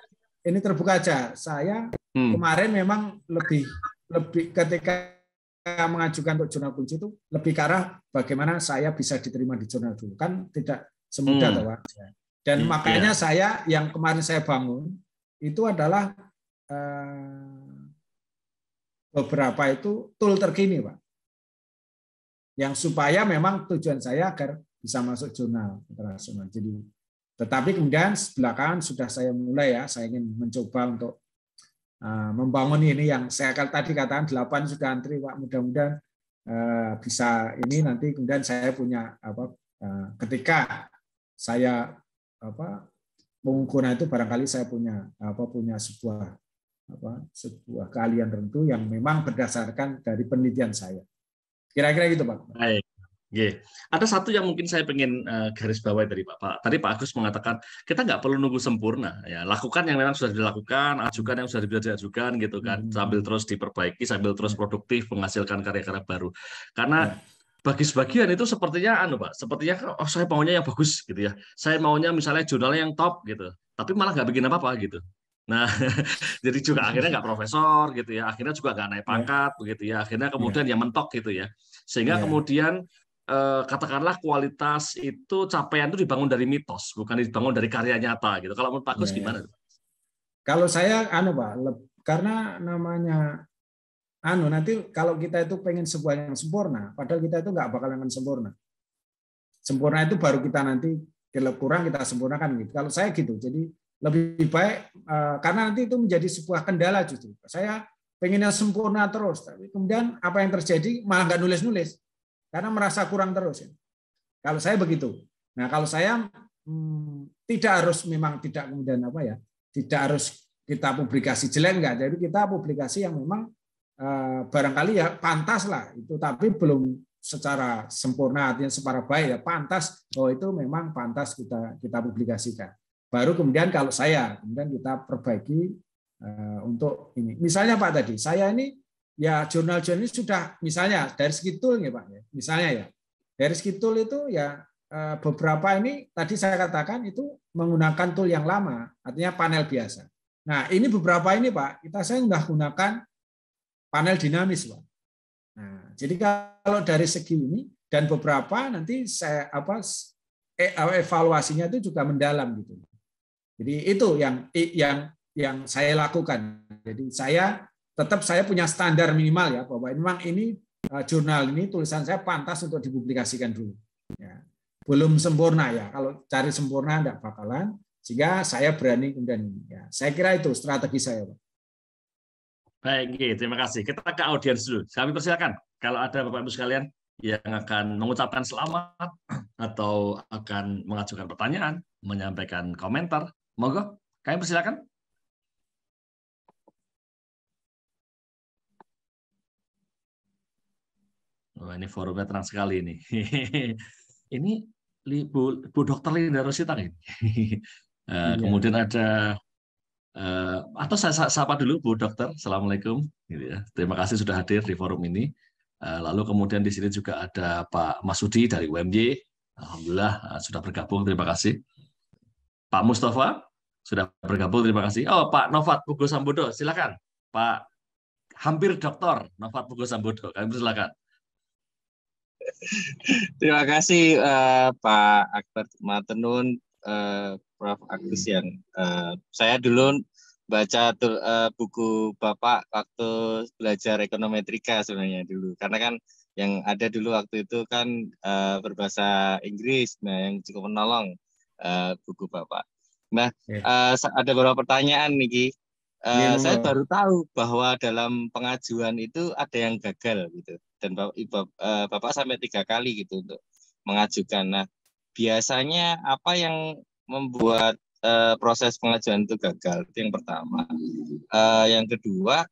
ini terbuka aja. Saya kemarin memang lebih ketika mengajukan untuk jurnal kunci itu lebih ke arah bagaimana saya bisa diterima di jurnal dulu, kan tidak semudah Pak. Dan makanya saya yang kemarin saya bangun itu adalah beberapa itu tool terkini Pak, yang supaya memang tujuan saya agar bisa masuk jurnal internasional. Jadi, tetapi kemudian belakangan sudah saya mulai ya, saya ingin mencoba untuk membangun ini yang saya tadi katakan 8 sudah antri Pak, mudah-mudahan bisa ini nanti kemudian saya punya ketika saya pengukuran itu barangkali saya punya sebuah keahlian tertentu yang memang berdasarkan dari penelitian saya. Kira-kira gitu Pak. Baik. Ada satu yang mungkin saya pengen garis bawahi dari Pak. Tadi Pak Agus mengatakan kita nggak perlu nunggu sempurna, ya lakukan yang memang sudah dilakukan, ajukan yang sudah diajukan gitu kan, sambil terus diperbaiki, sambil terus produktif menghasilkan karya-karya baru. Karena bagi sebagian itu sepertinya Pak, sepertinya saya maunya yang bagus gitu ya. Saya maunya misalnya jurnalnya yang top gitu, tapi malah nggak bikin apa-apa gitu. Nah, jadi juga akhirnya nggak profesor gitu ya, akhirnya juga nggak naik pangkat begitu ya, akhirnya kemudian ya mentok gitu ya, sehingga kemudian katakanlah kualitas itu capaian itu dibangun dari mitos, bukan dibangun dari karya nyata gitu. Kalau menurut Pak Gus gimana? Kalau saya Pak, karena namanya nanti kalau kita itu pengen sebuah yang sempurna, padahal kita itu nggak bakalan sempurna. Sempurna itu baru kita nanti kalau kurang kita sempurnakan gitu. Kalau saya gitu, jadi lebih baik karena nanti itu menjadi sebuah kendala justru. Saya pengennya sempurna terus, tapi kemudian apa yang terjadi malah nggak nulis-nulis karena merasa kurang terus. Kalau saya begitu. Nah kalau saya tidak harus memang tidak kemudian tidak harus kita publikasi jelek enggak. Jadi kita publikasi yang memang barangkali ya pantas lah itu, tapi belum secara sempurna artinya secara baik ya pantas. Oh itu memang pantas kita publikasikan. Baru kemudian kalau kemudian kita perbaiki untuk ini. Misalnya Pak tadi, saya ini ya jurnal-jurnal ini sudah misalnya dari segi tool ya Pak. Misalnya ya dari segi tool itu ya beberapa ini tadi saya katakan itu menggunakan tool yang lama, artinya panel biasa. Nah ini beberapa ini Pak, saya sudah gunakan panel dinamis Pak. Nah jadi kalau dari segi ini dan beberapa nanti saya evaluasinya itu juga mendalam gitu. Jadi itu yang saya lakukan. Jadi saya punya standar minimal ya bahwa memang ini jurnal ini tulisan saya pantas untuk dipublikasikan dulu. Ya. Belum sempurna ya. Kalau cari sempurna enggak bakalan. Sehingga saya berani kemudian ini. Ya. Saya kira itu strategi saya, Pak. Baik, terima kasih. Kita ke audiens dulu. Kami persilakan kalau ada Bapak Ibu sekalian yang akan mengucapkan selamat atau akan mengajukan pertanyaan, menyampaikan komentar. Monggo, kami persilakan. Wah, ini forumnya terang sekali ini. Ini Bu Dr. Linda Rosita ini. Kemudian ada atau saya sapa dulu Bu Dokter, Assalamualaikum. Terima kasih sudah hadir di forum ini. Lalu kemudian di sini juga ada Pak Masudi dari UMY. Alhamdulillah sudah bergabung, terima kasih. Pak Mustafa sudah bergabung, terima kasih. Oh, Pak Novat Pugo Sambodo, silakan. Pak hampir Doktor Novat Pugo Sambodo, kami silakan. Terima kasih Pak Akbar Matenun, Prof. Agus yang saya dulu baca buku Bapak waktu belajar ekonometrika sebenarnya dulu, karena kan yang ada dulu waktu itu kan berbahasa Inggris, nah yang cukup menolong buku Bapak. Nah ada beberapa pertanyaan nih, saya baru tahu bahwa dalam pengajuan itu ada yang gagal gitu, dan Bapak sampai 3 kali gitu untuk mengajukan. Nah biasanya apa yang membuat proses pengajuan itu gagal? Itu yang pertama. Yang kedua,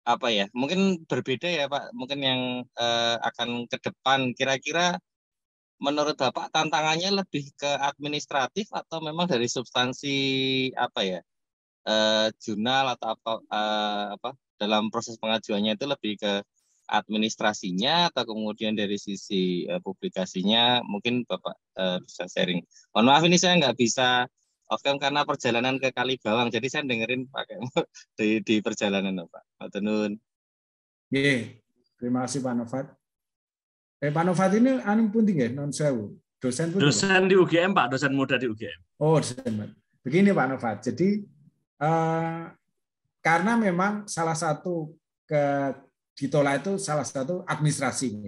apa ya? Mungkin berbeda ya Pak. Mungkin yang akan ke depan kira-kira menurut Bapak tantangannya lebih ke administratif atau memang dari substansi apa ya? Jurnal atau apa dalam proses pengajuannya itu lebih ke administrasinya atau kemudian dari sisi publikasinya mungkin Bapak bisa sharing. Mohon maaf ini saya nggak bisa off cam karena perjalanan ke Kalibawang, jadi saya dengerin pakai di perjalanan Pak. Matur nuwun. Terima kasih Pak Novat. Pak Novat ini anu pun tinggi, non sewu. Dosen pun. Dosen di UGM Pak, dosen muda di UGM. Oh, dosen. Begini Pak Novat. Jadi karena memang salah satu ditolak itu salah satu administrasi.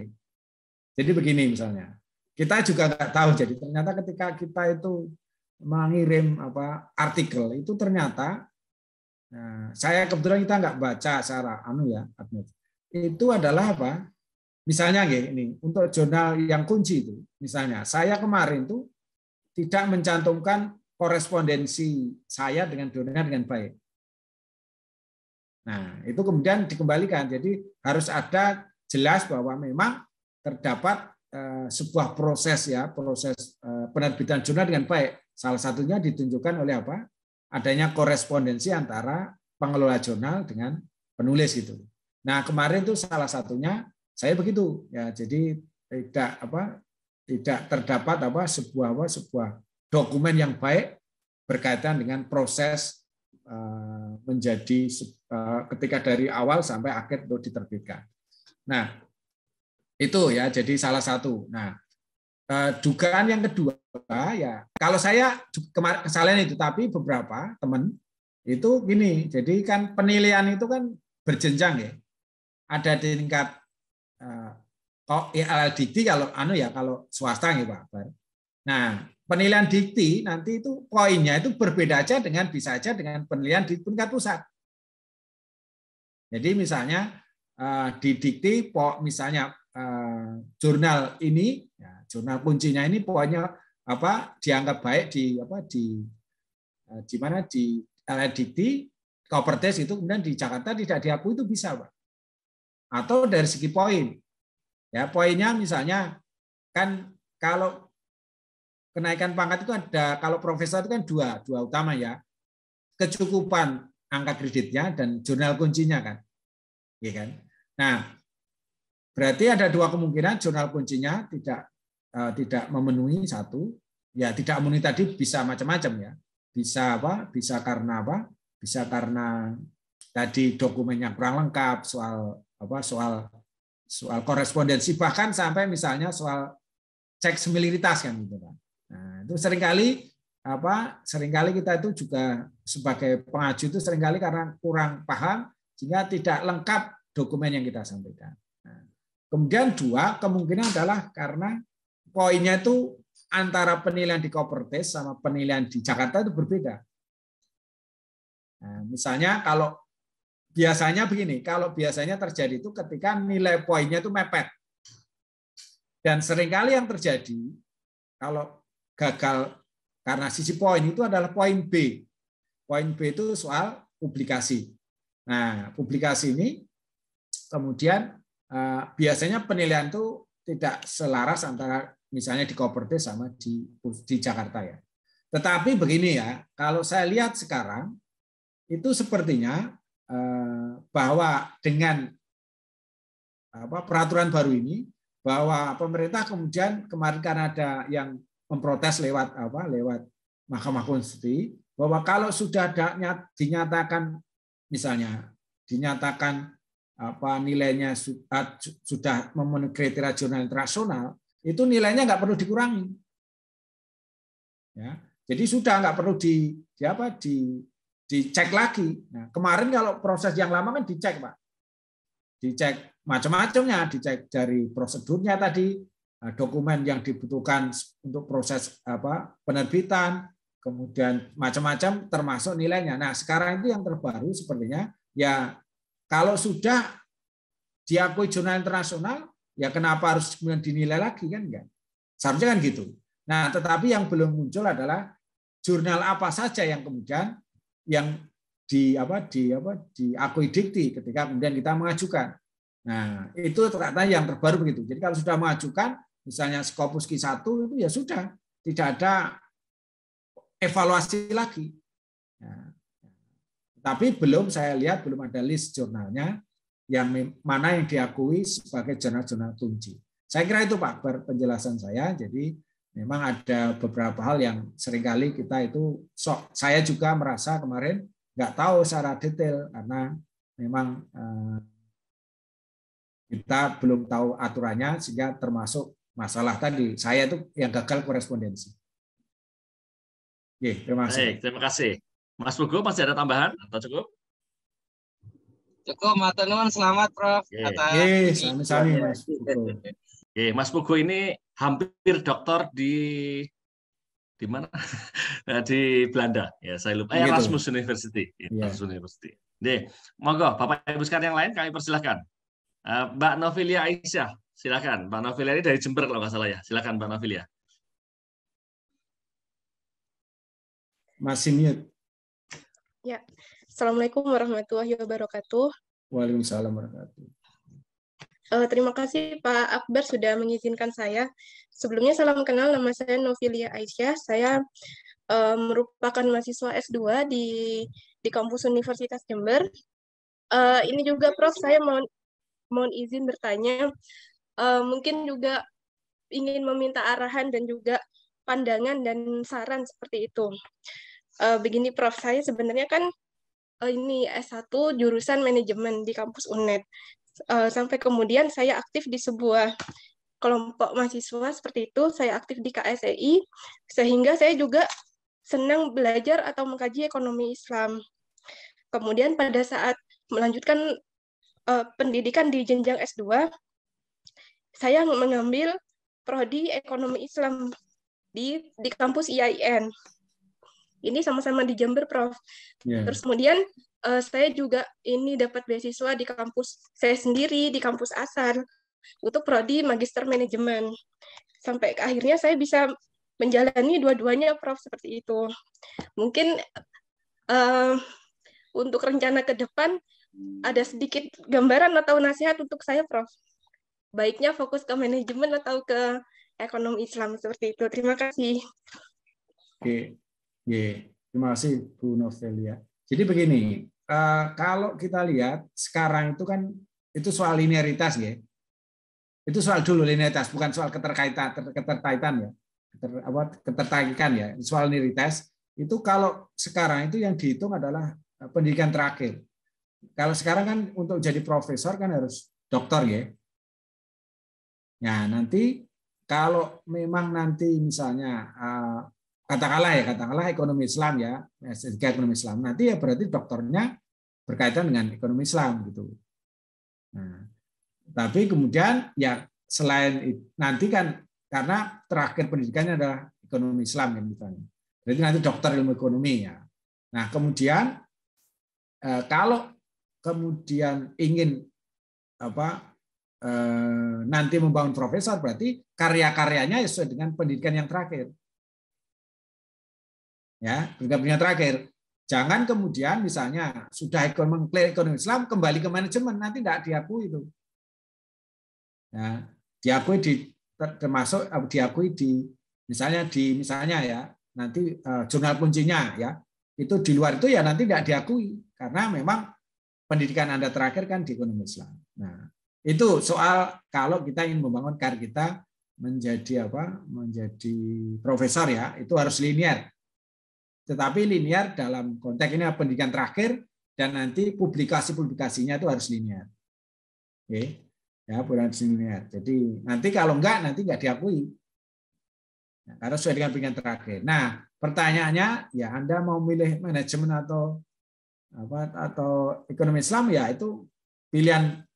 Jadi begini misalnya, kita juga nggak tahu. Jadi ternyata ketika kita itu mengirim artikel itu ternyata, saya kebetulan kita nggak baca secara itu adalah apa? Misalnya ini untuk jurnal yang kunci itu, misalnya saya kemarin tuh tidak mencantumkan korespondensi saya dengan donatur dengan baik. Nah, itu kemudian dikembalikan. Jadi harus ada jelas bahwa memang terdapat sebuah proses penerbitan jurnal dengan baik. Salah satunya ditunjukkan oleh apa? Adanya korespondensi antara pengelola jurnal dengan penulis gitu. Nah, kemarin itu salah satunya saya begitu ya. Jadi tidak terdapat sebuah dokumen yang baik berkaitan dengan proses menjadi ketika dari awal sampai akhir untuk diterbitkan. Nah, itu ya jadi salah satu. Nah, dugaan yang kedua ya, kalau saya kemarin kesalahan itu, tapi beberapa teman itu gini, jadi kan penilaian itu kan berjenjang ya. Ada di tingkat dikti kalau swasta ya Pak. Nah, penilaian dikti nanti itu poinnya itu berbeda aja bisa aja dengan penilaian di tingkat pusat. Jadi misalnya di dikti misalnya jurnal ini, ya, jurnal kuncinya ini poinnya dianggap baik di dikti, cover test itu kemudian di Jakarta tidak diakui itu bisa Pak. Atau dari segi poin, ya poinnya misalnya kan kalau kenaikan pangkat itu ada, kalau profesor itu kan dua utama ya, kecukupan angka kreditnya dan jurnal kuncinya kan, ya kan. Nah, berarti ada dua kemungkinan jurnal kuncinya tidak memenuhi satu, ya tidak memenuhi tadi bisa macam-macam ya, bisa bisa karena bisa karena tadi dokumennya kurang lengkap, soal korespondensi, bahkan sampai misalnya soal cek semiliritas kan gitu kan. Nah, itu seringkali kita itu juga sebagai pengaju itu seringkali karena kurang paham sehingga tidak lengkap dokumen yang kita sampaikan. Nah, kemudian dua kemungkinan adalah karena poinnya itu antara penilaian di cover test sama penilaian di Jakarta itu berbeda. Nah, misalnya kalau biasanya terjadi itu ketika nilai poinnya itu mepet. Dan seringkali yang terjadi kalau gagal karena sisi poin itu adalah poin B. Poin B itu soal publikasi. Nah, publikasi ini kemudian biasanya penilaian itu tidak selaras antara misalnya di cover test sama di Jakarta ya. Tetapi begini ya, kalau saya lihat sekarang itu sepertinya bahwa dengan peraturan baru ini, bahwa pemerintah kemudian kemarin karena ada yang memprotes lewat Mahkamah Konstitusi, bahwa kalau sudah dinyatakan misalnya nilainya sudah memenuhi kriteria jurnal internasional, itu nilainya nggak perlu dikurangi. Ya, jadi sudah nggak perlu dicek lagi. Nah, kemarin kalau proses yang lama kan dicek, Pak. Dicek macam-macamnya, dicek dari prosedurnya tadi, dokumen yang dibutuhkan untuk proses penerbitan, kemudian macam-macam termasuk nilainya. Nah, sekarang itu yang terbaru sepertinya ya kalau sudah diakui jurnal internasional, ya kenapa harus kemudian dinilai lagi kan enggak? Seharusnya kan gitu. Nah, tetapi yang belum muncul adalah jurnal apa saja yang kemudian yang diakui dikti ketika kemudian kita mengajukan. Nah, itu ternyata yang terbaru begitu. Jadi kalau sudah mengajukan, misalnya Scopus Q1 itu ya sudah, tidak ada evaluasi lagi. Nah, tapi saya lihat belum ada list jurnalnya yang mana yang diakui sebagai jurnal-jurnal kunci. Saya kira itu Pak penjelasan saya. Jadi memang ada beberapa hal yang seringkali kita itu saya juga merasa kemarin nggak tahu secara detail karena memang kita belum tahu aturannya sehingga termasuk masalah tadi saya itu yang gagal korespondensi. Oke, terima kasih. Baik, terima kasih. Mas Pugu masih ada tambahan atau cukup? Cukup, matur nuwun, selamat Prof. Sami-sami Mas Pugu. Mas Pugu ini hampir doktor di mana? Di Belanda. Ya, saya lupa. Erasmus University. Erasmus University. Monggo, Bapak Ibu sekalian yang lain kami persilahkan. Mbak Novilia Aisyah, silakan. Mbak Novilia ini dari Jember kalau nggak salah ya. Silakan Mbak Novilia. Masih mute. Ya. Assalamualaikum warahmatullahi wabarakatuh. Waalaikumsalam warahmatullahi wabarakatuh. Terima kasih Pak Akbar sudah mengizinkan saya. Sebelumnya salam kenal, nama saya Novilia Aisyah. Saya merupakan mahasiswa S2 di kampus Universitas Jember. Ini juga Prof, saya mohon izin bertanya. Mungkin juga ingin meminta arahan dan juga pandangan dan saran seperti itu. Begini Prof, saya sebenarnya kan ini S1 jurusan manajemen di kampus UNED. Sampai kemudian saya aktif di sebuah kelompok mahasiswa seperti itu, saya aktif di KSEI, sehingga saya juga senang belajar atau mengkaji ekonomi Islam. Kemudian pada saat melanjutkan pendidikan di jenjang S2, saya mengambil prodi ekonomi Islam di kampus IAIN. Ini sama-sama di Jember, Prof. Terus kemudian saya juga ini dapat beasiswa di kampus saya sendiri, di kampus Asar, untuk prodi Magister Manajemen. Sampai akhirnya saya bisa menjalani dua-duanya, Prof, seperti itu. Mungkin untuk rencana ke depan, ada sedikit gambaran atau nasihat untuk saya, Prof. Baiknya fokus ke manajemen atau ke ekonomi Islam, seperti itu. Terima kasih. Oke. Terima kasih Bu Novelia. Jadi begini, kalau kita lihat sekarang itu kan itu soal linearitas ya. Itu soal dulu linearitas, bukan soal keterkaitan ya. Ketertarikan ya. Soal linearitas itu kalau sekarang itu yang dihitung adalah pendidikan terakhir. Kalau sekarang kan untuk jadi profesor kan harus doktor ya. Nah, nanti kalau memang nanti misalnya katakanlah ekonomi Islam ya, S3 ekonomi Islam, nanti ya berarti doktornya berkaitan dengan ekonomi Islam gitu. Nah, tapi kemudian ya selain nanti kan karena terakhir pendidikannya adalah ekonomi Islam kan misalnya. Berarti nanti dokter ilmu ekonomi ya. Nah, kemudian kalau kemudian ingin nanti membangun profesor berarti karya-karyanya sesuai dengan pendidikan yang terakhir. Ya, pendidikan terakhir. Jangan kemudian misalnya sudah mengklaim ekonomi Islam kembali ke manajemen nanti tidak diakui itu. Ya, diakui termasuk diakui di misalnya ya nanti jurnal kuncinya ya itu di luar itu ya nanti tidak diakui karena memang pendidikan Anda terakhir kan di ekonomi Islam. Nah, itu soal kalau kita ingin membangun karir kita menjadi menjadi profesor ya itu harus linear. Tetapi linear dalam konteks ini pendidikan terakhir dan nanti publikasinya itu harus linear. Oke. Ya, harus linear. Jadi nanti kalau nanti enggak diakui. Nah, karena sesuai dengan pendidikan terakhir. Nah, pertanyaannya ya Anda mau milih manajemen atau ekonomi Islam ya itu pilihan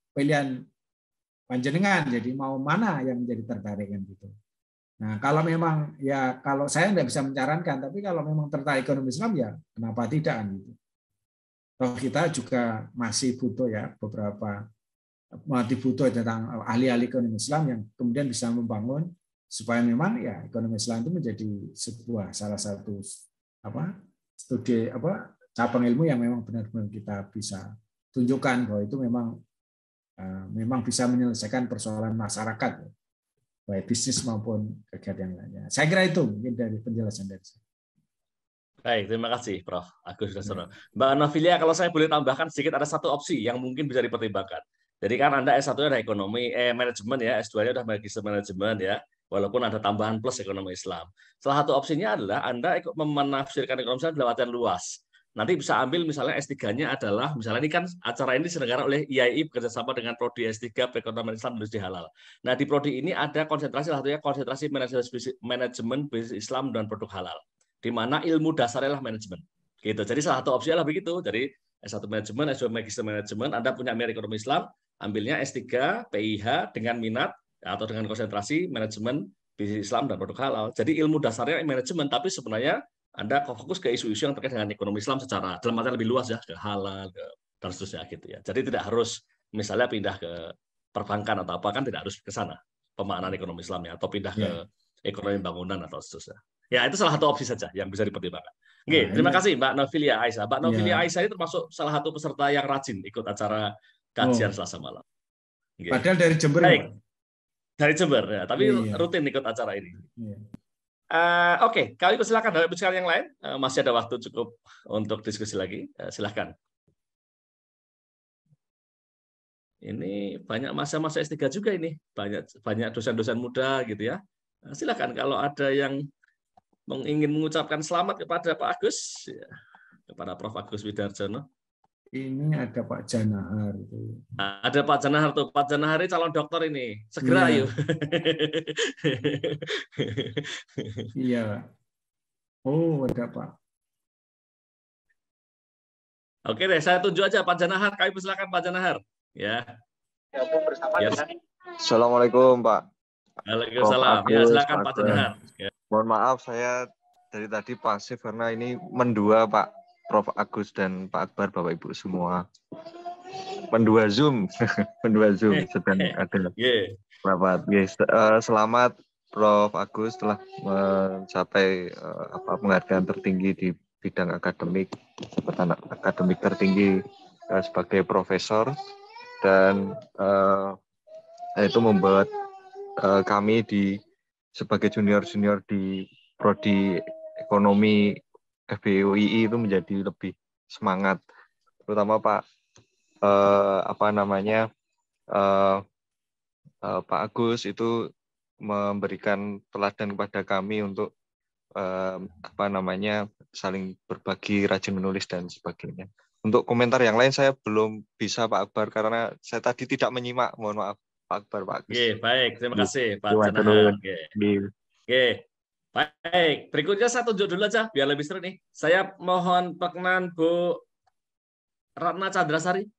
panjenengan. Jadi mau mana yang menjadi tertarik kan gitu. Nah, kalau memang ya kalau saya tidak bisa menyarankan, tapi kalau memang tertarik ekonomi Islam ya kenapa tidak kan gitu. Toh kita juga masih butuh ya beberapa tentang ahli-ahli ekonomi Islam yang kemudian bisa membangun supaya memang ya ekonomi Islam itu menjadi sebuah salah satu studi cabang ilmu yang memang benar-benar kita bisa tunjukkan bahwa itu memang bisa menyelesaikan persoalan masyarakat, baik bisnis maupun kegiatan yang lainnya. Saya kira itu mungkin dari penjelasan dari saya. Baik, terima kasih Prof. Agus Dasono. Mbak Novilia, kalau saya boleh tambahkan sedikit, ada satu opsi yang mungkin bisa dipertimbangkan. Jadi kan Anda S1-nya ada ekonomi, manajemen ya, S2-nya udah magister manajemen ya, walaupun ada tambahan plus ekonomi Islam. Salah satu opsinya adalah Anda ikut menafsirkan ekonomi Islam dalam artian luas. Nanti bisa ambil misalnya S3-nya adalah, misalnya ini kan acara ini diselenggarakan oleh IAI bekerjasama dengan Prodi S3 Perekonomian Islam Industri Halal. Nah di Prodi ini ada konsentrasi, salah satunya konsentrasi manajemen bisnis Islam dan produk halal, di mana ilmu dasarnya lah manajemen. Gitu. Jadi salah satu opsinya lah begitu. Jadi S1 manajemen, S2 magister manajemen, Anda punya minat ekonomi Islam, ambilnya S3 PIH dengan minat atau dengan konsentrasi manajemen bisnis Islam dan produk halal. Jadi ilmu dasarnya manajemen, tapi sebenarnya Anda fokus ke isu-isu yang terkait dengan ekonomi Islam secara dalam arti lebih luas ya, ke halal, dan seterusnya gitu ya. Jadi tidak harus misalnya pindah ke perbankan atau apa, kan tidak harus ke sana pemaknaan ekonomi Islamnya, atau pindah ke ekonomi bangunan atau seterusnya. Ya, itu salah satu opsi saja yang bisa dipertimbangkan. Oke, terima kasih Mbak Novilia Aisyah. Mbak Novilia Aisyah ini termasuk salah satu peserta yang rajin ikut acara kajian Selasa malam. Padahal dari Jember. Baik. Dari Jember ya, tapi rutin ikut acara ini. Oke, kali itu silakan dari yang lain. Masih ada waktu cukup untuk diskusi lagi. Silakan. Ini banyak masa-masa S3 juga ini, banyak dosen-dosen muda gitu ya. Silakan kalau ada yang ingin mengucapkan selamat kepada Pak Agus, ya, kepada Prof. Agus Widarjono. Ini ada Pak Janahar. Ada Pak Janahar tuh. Pak Janahar ini calon dokter ini. Segera ayo. Iya. Oh, ada Pak. Oke deh, saya tunjuk aja Pak Janahar. Kami persilakan Pak Janahar. Ya. Assalamualaikum Pak. Waalaikumsalam. Ya, silakan Pak Janahar. Ya. Mohon maaf saya dari tadi pasif karena ini mendua Pak Prof. Agus dan Pak Akbar, Bapak Ibu semua. Mendua Zoom, mendua Zoom sedang ada rapat. Selamat Prof. Agus telah mencapai penghargaan tertinggi di bidang akademik, akademik tertinggi sebagai profesor, dan itu membuat kami sebagai junior-junior di Prodi Ekonomi FBUII itu menjadi lebih semangat, terutama Pak Pak Agus itu memberikan teladan kepada kami untuk saling berbagi, rajin menulis dan sebagainya. Untuk komentar yang lain saya belum bisa Pak Akbar karena saya tadi tidak menyimak, mohon maaf Pak Akbar, Pak Agus. Baik, terima kasih Pak Janahar. Baik, berikutnya saya tunjuk dulu aja biar lebih seru nih. Saya mohon perkenan Bu Ratna Chandrasari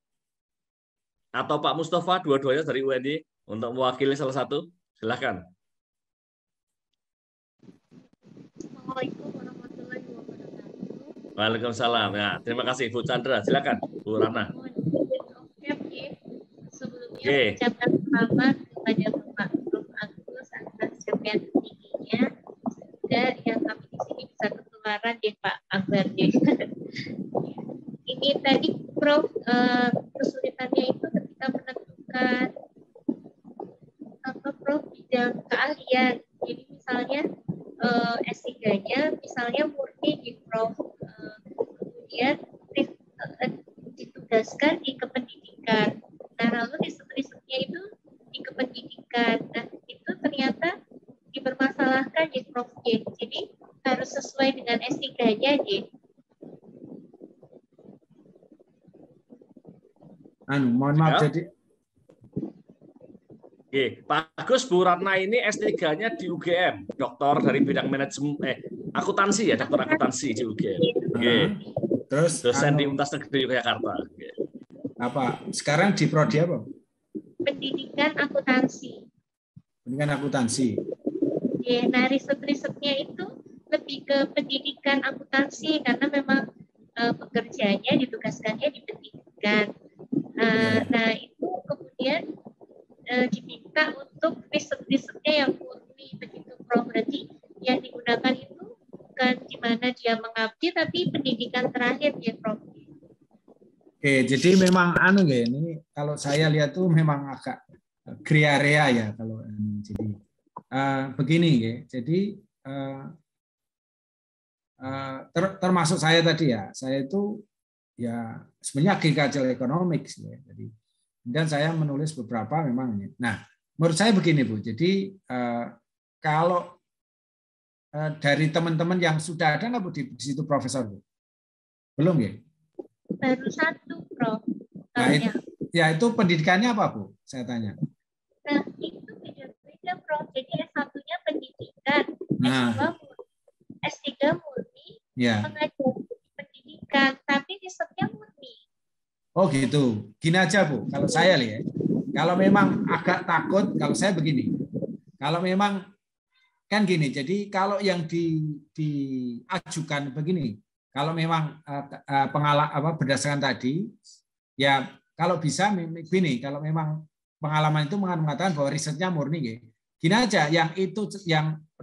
atau Pak Mustafa, dua-duanya dari UNY untuk mewakili salah satu. Silakan. Assalamualaikum warahmatullahi wabarakatuh. Waalaikumsalam. Ya, terima kasih Bu Chandra. Silakan Bu Ratna. Sebelumnya ucapkan selamat kepada Bapak Prof. Agus atas capaian tingginya, dan yang kami di sini bisa ketularan di Pak Akbar. Ini tadi Prof, kesulitannya itu ketika menentukan Prof bidang keahlian. Jadi misalnya S3-nya misalnya murni di Prof, kemudian ditugaskan di kependidikan. Nah, lalu riset-risetnya itu di kependidikan. Nah, itu ternyata dipermasalahkan di Prof. Jadi harus sesuai dengan S3-nya, Mohon maaf jadi. Pak Agus, Bu Ratna ini S3-nya di UGM, doktor dari bidang manajemen akuntansi ya, doktor akuntansi di UGM. Terus dosen di Universitas Negeri Yogyakarta. Apa? Sekarang di prodi apa? Pendidikan akuntansi. Pendidikan akuntansi. Nah, riset-risetnya itu lebih ke pendidikan akuntansi karena memang pekerjaannya ditugaskannya di pendidikan. Nah, itu kemudian diminta untuk riset-risetnya yang murni begitu, Prof. Berarti yang digunakan itu bukan di mana dia mengabdi, tapi pendidikan terakhir ya Prof. Oke, jadi memang ini kalau saya lihat tuh memang agak gray area ya kalau ini. Jadi begini ya. Jadi termasuk saya tadi ya. Saya itu ya sebenarnya agricultural economics ya. Jadi dan saya menulis beberapa memang ini. Nah, menurut saya begini Bu. Jadi kalau dari teman-teman yang sudah ada nggak Bu di situ Profesor Bu? Belum ya? Baru satu, Prof. Nah, itu pendidikannya apa, Bu? Saya tanya. Nah, itu beda-beda, Prof. Jadi S1-nya pendidikan, S3 murni, ya. Pengajar pendidikan, tapi risetnya murni. Oh gitu. Gini aja, Bu. Kalau saya lihat, kalau memang agak takut, kalau saya begini. Kalau memang, kan gini, jadi kalau yang diajukan begini, kalau memang berdasarkan tadi, ya kalau bisa gini, kalau memang pengalaman itu mengatakan bahwa risetnya murni, gini aja, yang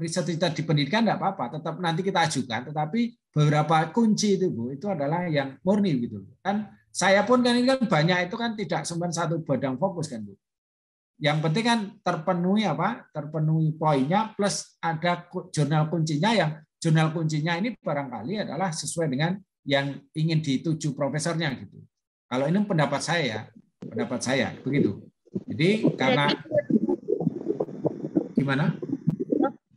riset kita di pendidikan tidak apa-apa, tetap nanti kita ajukan, tetapi beberapa kunci itu Bu, itu adalah yang murni gitu. Kan saya pun kan ini kan banyak itu kan tidak cuma satu bidang fokus kan Bu. Yang penting kan terpenuhi poinnya plus ada jurnal kuncinya yang jurnal kuncinya ini barangkali adalah sesuai dengan yang ingin dituju profesornya gitu. Kalau ini pendapat saya begitu. Jadi karena gimana?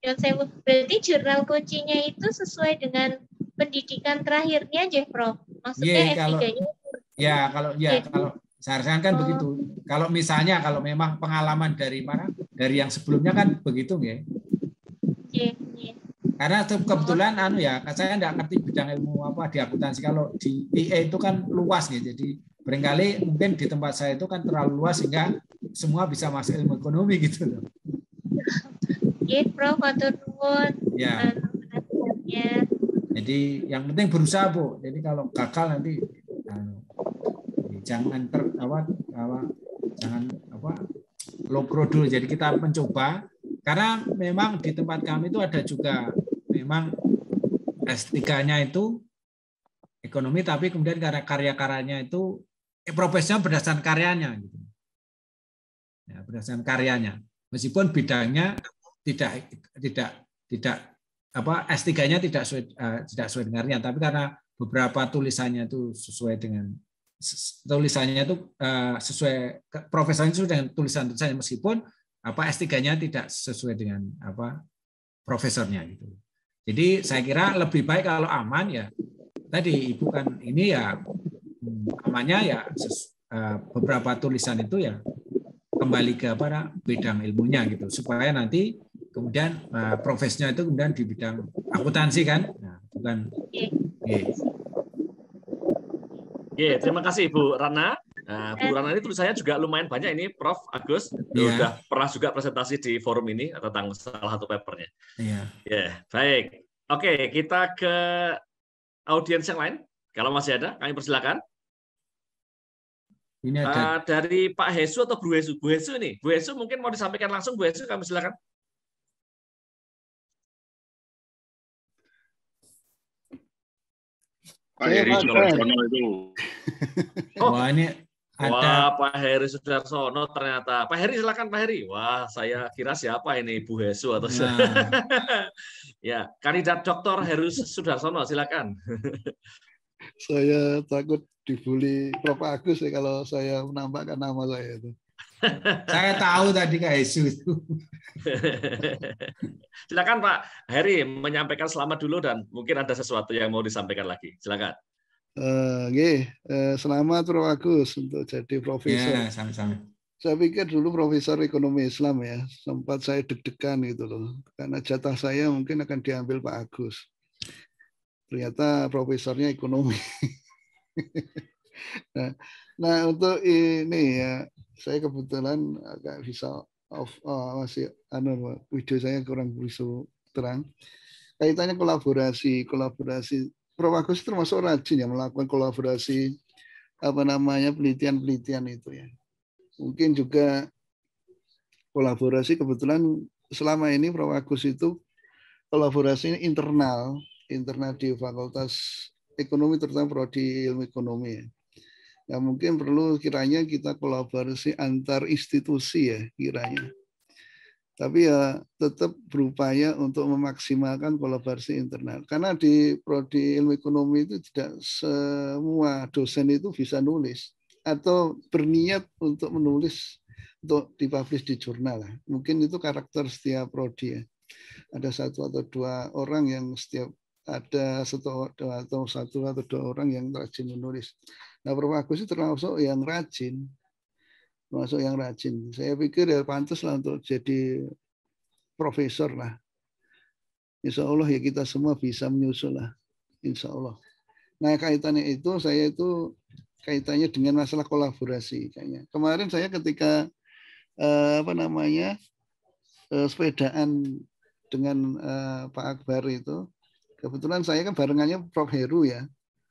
Berarti jurnal kuncinya itu sesuai dengan pendidikan terakhirnya aja, Prof. Maksudnya S3-nya. Kalau saya rasakan kan begitu. Kalau misalnya kalau memang pengalaman dari mana? Dari yang sebelumnya kan begitu nggih. Karena kebetulan saya nggak ngerti bidang ilmu apa di akuntansi. Kalau di PA itu kan luas ya. Jadi barangkali mungkin di tempat saya itu kan terlalu luas sehingga semua bisa masuk ilmu ekonomi gitu loh. Prof, matur nuwun. Ya. Jadi yang penting berusaha Bu. Jadi kalau gagal nanti jangan lokro dulu. Jadi kita mencoba. Karena memang di tempat kami itu ada juga memang S3-nya itu ekonomi, tapi kemudian karena karya-karyanya itu profesinya berdasarkan karyanya gitu. Ya, berdasarkan karyanya. Meskipun bidangnya tidak S3-nya tidak sesuai dengannya, tapi karena beberapa tulisannya itu sesuai dengan sesuai profesornya itu dengan tulisannya meskipun S3-nya tidak sesuai dengan profesornya gitu. Jadi saya kira lebih baik kalau aman ya. Tadi Ibu kan ini ya amannya ya beberapa tulisan itu ya kembali ke bidang ilmunya gitu supaya nanti kemudian profesinya itu kemudian di bidang akuntansi kan. Nah, bukan. Terima kasih Ibu Rana. Nah, Bu Rana ini tulisannya juga lumayan banyak ini, Prof. Agus. Sudah pernah juga presentasi di forum ini tentang salah satu papernya. Baik. Oke, kita ke audiens yang lain. Kalau masih ada, kami persilakan. Ini ada. Dari Pak Hesu atau Bu Hesu? Bu Hesu ini. Bu Hesu mungkin mau disampaikan langsung. Bu Hesu, kami silakan. Pak Heri Sudarsono itu. Wah, ini ada. Wah, Pak Heri Sudarsono ternyata. Pak Heri silakan Pak Heri. Wah, saya kira siapa ini Bu Hesu atau ya, kandidat Dr. Heru Sudarsono silakan. Saya takut dibully Prof. Agus ya kalau saya menambahkan nama saya itu. Saya tahu tadi Kak Hesu itu. Silakan Pak Heri menyampaikan selamat dulu dan mungkin ada sesuatu yang mau disampaikan lagi. Silakan. Selamat Prof. Agus untuk jadi profesor. Ya, sama-sama. Saya pikir dulu profesor ekonomi Islam ya, sempat saya deg-degan gitu loh, karena jatah saya mungkin akan diambil Pak Agus. Ternyata profesornya ekonomi. Nah untuk ini ya, saya kebetulan agak bisa video saya kurang bisa terang. Kaitannya kolaborasi. Prof. Agus termasuk rajin ya melakukan kolaborasi penelitian-penelitian itu ya. Mungkin juga kolaborasi kebetulan selama ini Prof. Agus itu kolaborasi internal internal di Fakultas Ekonomi, terutama prodi ilmu ekonomi ya. Ya mungkin perlu kiranya kita kolaborasi antar institusi ya kiranya. Tapi ya tetap berupaya untuk memaksimalkan kolaborasi internal. Karena di prodi ilmu ekonomi itu tidak semua dosen itu bisa nulis atau berniat untuk menulis untuk dipublish di jurnal. Mungkin itu karakter setiap prodi ya. Ada satu atau dua orang yang setiap ada satu atau dua orang yang rajin menulis. Nah, Prof. Agus itu termasuk yang rajin. Saya pikir ya pantas lah untuk jadi profesor lah. Insya Allah ya kita semua bisa menyusul lah. Insya Allah. Nah kaitannya itu saya itu kaitannya dengan masalah kolaborasi kayaknya. Kemarin saya ketika sepedaan dengan Pak Akbar itu, kebetulan saya kan barengannya Prof. Heru ya.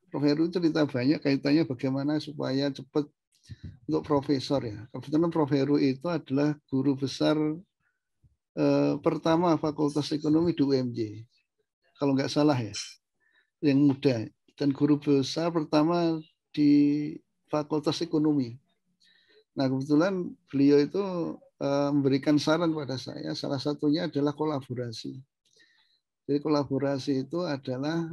Prof. Heru cerita banyak kaitannya bagaimana supaya cepat untuk profesor ya. Kebetulan Prof. Heru itu adalah guru besar pertama Fakultas Ekonomi di UMJ, kalau nggak salah ya, yang muda, dan guru besar pertama di Fakultas Ekonomi. Nah kebetulan beliau itu memberikan saran pada saya, salah satunya adalah kolaborasi. Jadi kolaborasi itu adalah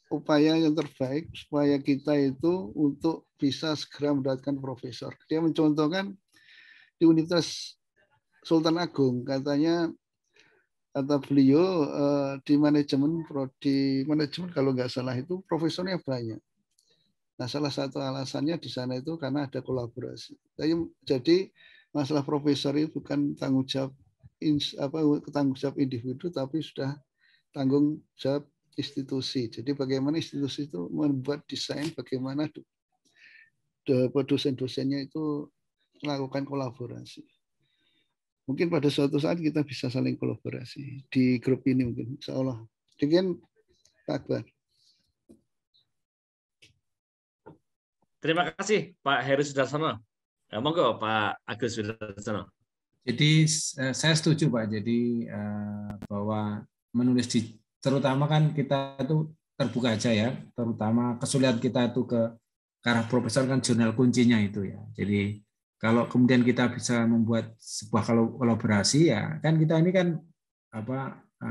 upaya yang terbaik supaya kita itu untuk bisa segera mendapatkan profesor. Dia mencontohkan di Universitas Sultan Agung, kata beliau di manajemen, prodi manajemen kalau nggak salah itu profesornya banyak. Nah salah satu alasannya di sana itu karena ada kolaborasi. Jadi masalah profesor itu bukan tanggung jawab individu, tapi sudah tanggung jawab institusi. Jadi bagaimana institusi itu membuat desain, bagaimana dosen-dosennya itu melakukan kolaborasi. Mungkin pada suatu saat kita bisa saling kolaborasi di grup ini mungkin, insya Allah. Demikian Pak Akbar. Terima kasih Pak Heru Sudarsono. Monggo Pak Agus Sudarsono. Jadi saya setuju Pak. Jadi bahwa menulis terutama kan kita itu terbuka aja ya. Terutama kesulitan kita itu ke arah profesor kan jurnal kuncinya itu ya. Jadi kalau kemudian kita bisa membuat sebuah kolaborasi ya kan kita ini kan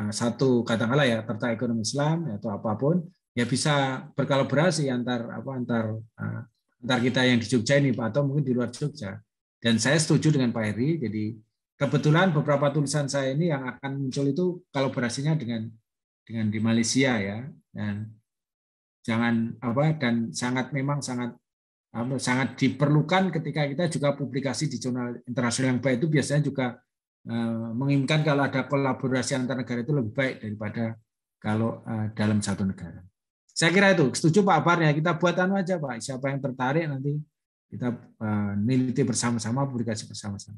satu katakanlah ya terkait ekonomi Islam atau apapun ya bisa berkolaborasi antar kita yang di Jogja ini Pak atau mungkin di luar Jogja. Dan saya setuju dengan Pak Heri. Jadi kebetulan beberapa tulisan saya ini yang akan muncul itu kolaborasinya dengan di Malaysia ya, dan sangat diperlukan ketika kita juga publikasi di jurnal internasional yang baik itu biasanya juga menginginkan kalau ada kolaborasi antar negara itu lebih baik daripada kalau dalam satu negara. Saya kira itu setuju Pak Akbar ya, kita buat aja Pak, siapa yang tertarik nanti kita neliti bersama-sama, publikasi bersama-sama.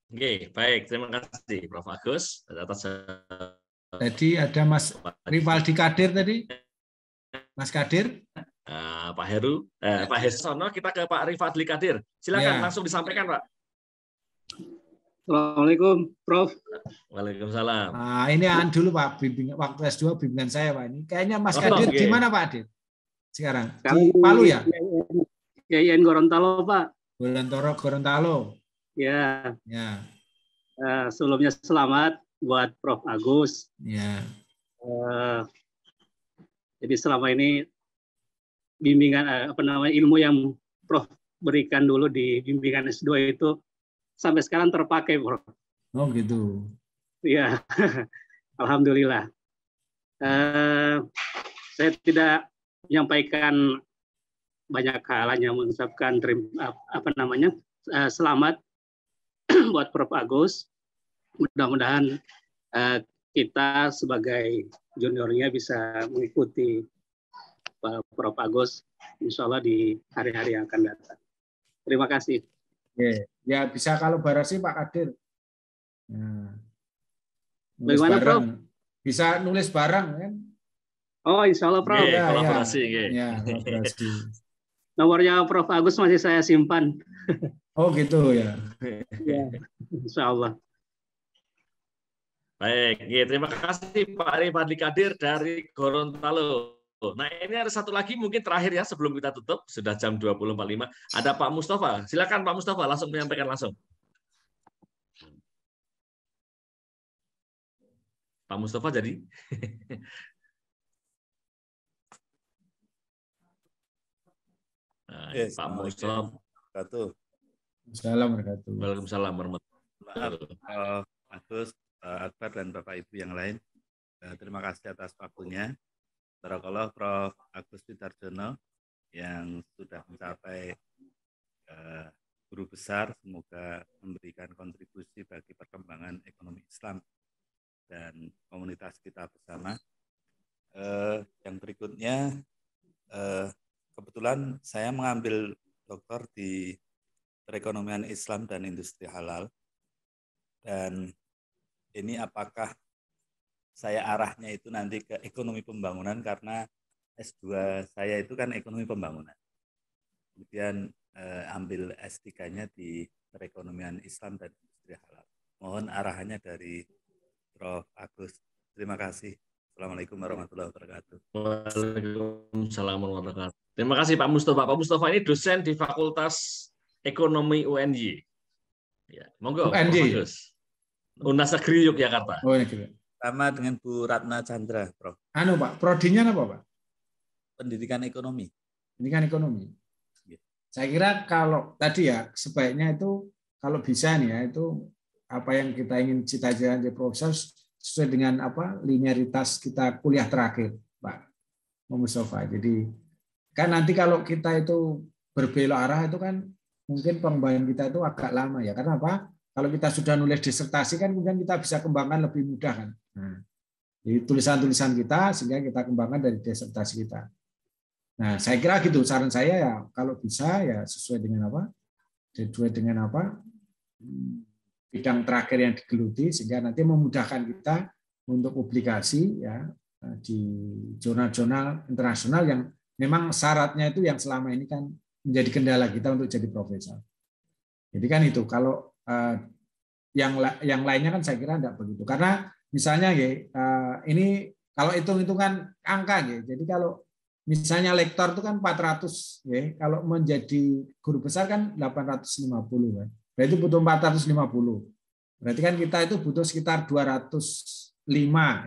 Oke, baik, terima kasih Prof. Agus atas. Tadi ada Mas Rivaldi Kadir tadi, Mas Kadir. Pak Heru, Pak Hesono, kita ke Pak Rivaldi Kadir. Silakan langsung disampaikan Pak. Assalamualaikum, Prof. Waalaikumsalam. Ini dulu Pak, waktu S2 bimbingan saya Pak. Ini kayaknya Mas Kadir di mana Pak Kadir? Sekarang di Palu ya? IAIN Gorontalo Pak. Gorontalo. Ya. Ya. Sebelumnya selamat buat Prof. Agus. Ya. Jadi selama ini bimbingan ilmu yang Prof berikan dulu di bimbingan S2 itu sampai sekarang terpakai, Prof. Oh gitu. Iya. Alhamdulillah. Saya tidak menyampaikan banyak hal, hanya mengucapkan selamat buat Prof. Agus. Mudah-mudahan kita sebagai juniornya bisa mengikuti Prof. Agus, insya Allah di hari-hari yang akan datang. Terima kasih. Ya bisa kolaborasi Pak Kadir. Bagaimana Prof? Bisa nulis bareng kan? Oh insya Allah Prof. Kolaborasi. Ya, kolaborasi. Nomornya Prof. Agus masih saya simpan. Oh gitu ya. Ya, insya Allah. Baik, ya, terima kasih Pak Rifadli Kadir dari Gorontalo. Nah, ini ada satu lagi mungkin terakhir ya sebelum kita tutup, sudah jam 20.45. Ada Pak Mustafa. Silakan Pak Mustafa langsung menyampaikan langsung. Pak Mustafa jadi. Nah, Yes, Pak Mustafa. Assalamualaikum. Waalaikumsalam warahmatullahi wabarakatuh. Maaf, Agus, Akbar dan Bapak Ibu yang lain. Terima kasih atas waktunya. Barakallah Prof. Agus Widarjono yang sudah mencapai guru besar, semoga memberikan kontribusi bagi perkembangan ekonomi Islam dan komunitas kita bersama. Yang berikutnya, kebetulan saya mengambil doktor di perekonomian Islam dan industri halal. Dan ini apakah saya arahnya itu nanti ke ekonomi pembangunan, karena S2 saya itu kan ekonomi pembangunan. Kemudian ambil S3-nya di perekonomian Islam dan industri halal. Mohon arahannya dari Prof. Agus. Terima kasih. Assalamualaikum warahmatullahi wabarakatuh. Waalaikumsalam warahmatullahi wabarakatuh. Terima kasih Pak Mustafa. Pak Mustafa ini dosen di Fakultas Ekonomi UNY. Ya, monggo. UNY. Unas Negeri Yogyakarta. Oh, ini. Sama dengan Bu Ratna Chandra, Prof. Anu Pak, prodinya apa Pak? Pendidikan ekonomi. Pendidikan ekonomi. Saya kira kalau tadi ya sebaiknya itu kalau bisa nih ya itu apa yang kita ingin cita-cita jadi profesor sesuai dengan apa linearitas kita kuliah terakhir, Pak Mustafa. Jadi kan nanti kalau kita itu berbelok arah itu kan mungkin pengembangan kita itu agak lama ya. Karena apa? Kalau kita sudah nulis disertasi kan kemudian kita bisa kembangkan lebih mudah kan. Nah, jadi tulisan-tulisan kita sehingga kita kembangkan dari disertasi kita. Nah, saya kira gitu saran saya ya kalau bisa ya sesuai dengan apa? Sesuai dengan apa? Bidang terakhir yang digeluti sehingga nanti memudahkan kita untuk publikasi ya di jurnal-jurnal internasional yang memang syaratnya itu yang selama ini kan menjadi kendala kita untuk jadi profesor. Jadi kan itu kalau yang lainnya kan saya kira tidak begitu karena misalnya ya ini kalau hitung-hitungan angka ya jadi kalau misalnya lektor itu kan 400 ya kalau menjadi guru besar kan 850 kan berarti butuh 450 berarti kan kita itu butuh sekitar 205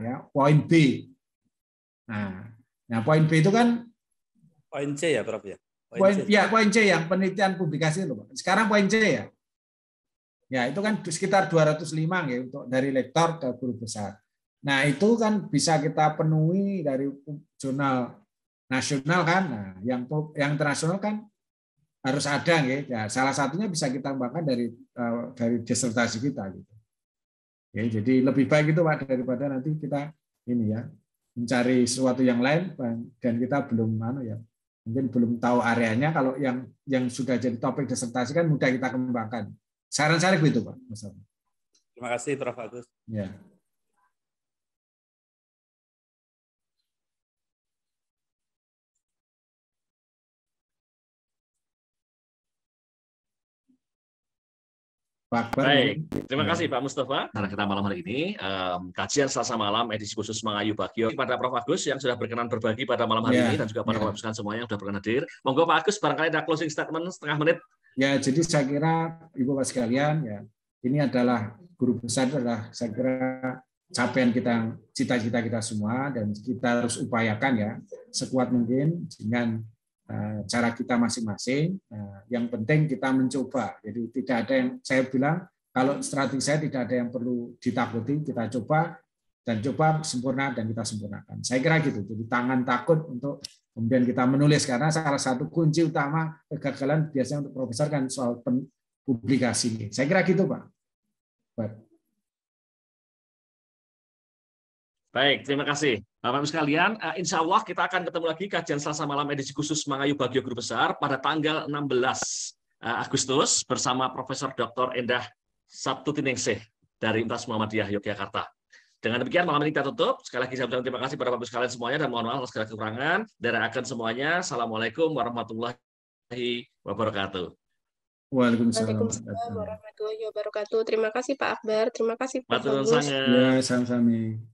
ya poin B. Nah poin B itu kan poin C ya Prof ya. Poin C yang penelitian publikasi itu Pak. Sekarang poin C ya. Ya, itu kan sekitar 205 ya untuk dari lektor ke guru besar. Nah, itu kan bisa kita penuhi dari jurnal nasional kan. Nah, yang internasional kan harus ada ya. Salah satunya bisa kita kembangkan dari disertasi kita gitu. Ya, jadi lebih baik itu Pak daripada nanti kita ini ya mencari sesuatu yang lain dan kita belum mungkin belum tahu areanya. Kalau yang sudah jadi topik disertasi kan mudah kita kembangkan. Saran saya begitu Pak. Terima kasih Prof. Agus. Ya. Baik, terima kasih Pak Mustafa. Karena kita malam hari ini kajian Selasa malam edisi khusus Mangayu Bagio pada Prof. Agus yang sudah berkenan berbagi pada malam hari ini dan juga pada Bapak sekalian semuanya yang sudah berkenan hadir. Monggo Pak Agus barangkali ada closing statement setengah menit. Ya, jadi saya kira Ibu Bapak sekalian ya ini adalah guru besar adalah saya kira capaian kita cita-cita kita semua dan kita harus upayakan ya sekuat mungkin dengan cara kita masing-masing. Yang penting kita mencoba. Jadi tidak ada yang saya bilang kalau strategi saya tidak ada yang perlu ditakuti, kita coba dan coba sempurna dan kita sempurnakan. Saya kira gitu. Jadi tangan takut untuk kemudian kita menulis karena salah satu kunci utama kegagalan biasanya untuk profesor kan soal publikasi. Saya kira gitu Pak. Baik, terima kasih. Bapak-Ibu sekalian, insya Allah kita akan ketemu lagi kajian Selasa malam edisi khusus Mangayu Bagio Guru Besar pada tanggal 16 Agustus bersama Profesor Dr. Endah Sabtutiningsih dari Universitas Muhammadiyah Yogyakarta. Dengan demikian malam ini kita tutup. Sekali lagi saya ucapkan terima kasih pada Bapak-Ibu sekalian semuanya dan mohon maaf atas segala kekurangan. Dan akan semuanya. Assalamualaikum warahmatullahi wabarakatuh. Waalaikumsalam. Waalaikumsalam warahmatullahi wabarakatuh. Terima kasih Pak Akbar. Terima kasih Pak Matur Bagus. sangat. Ya, sama-sama.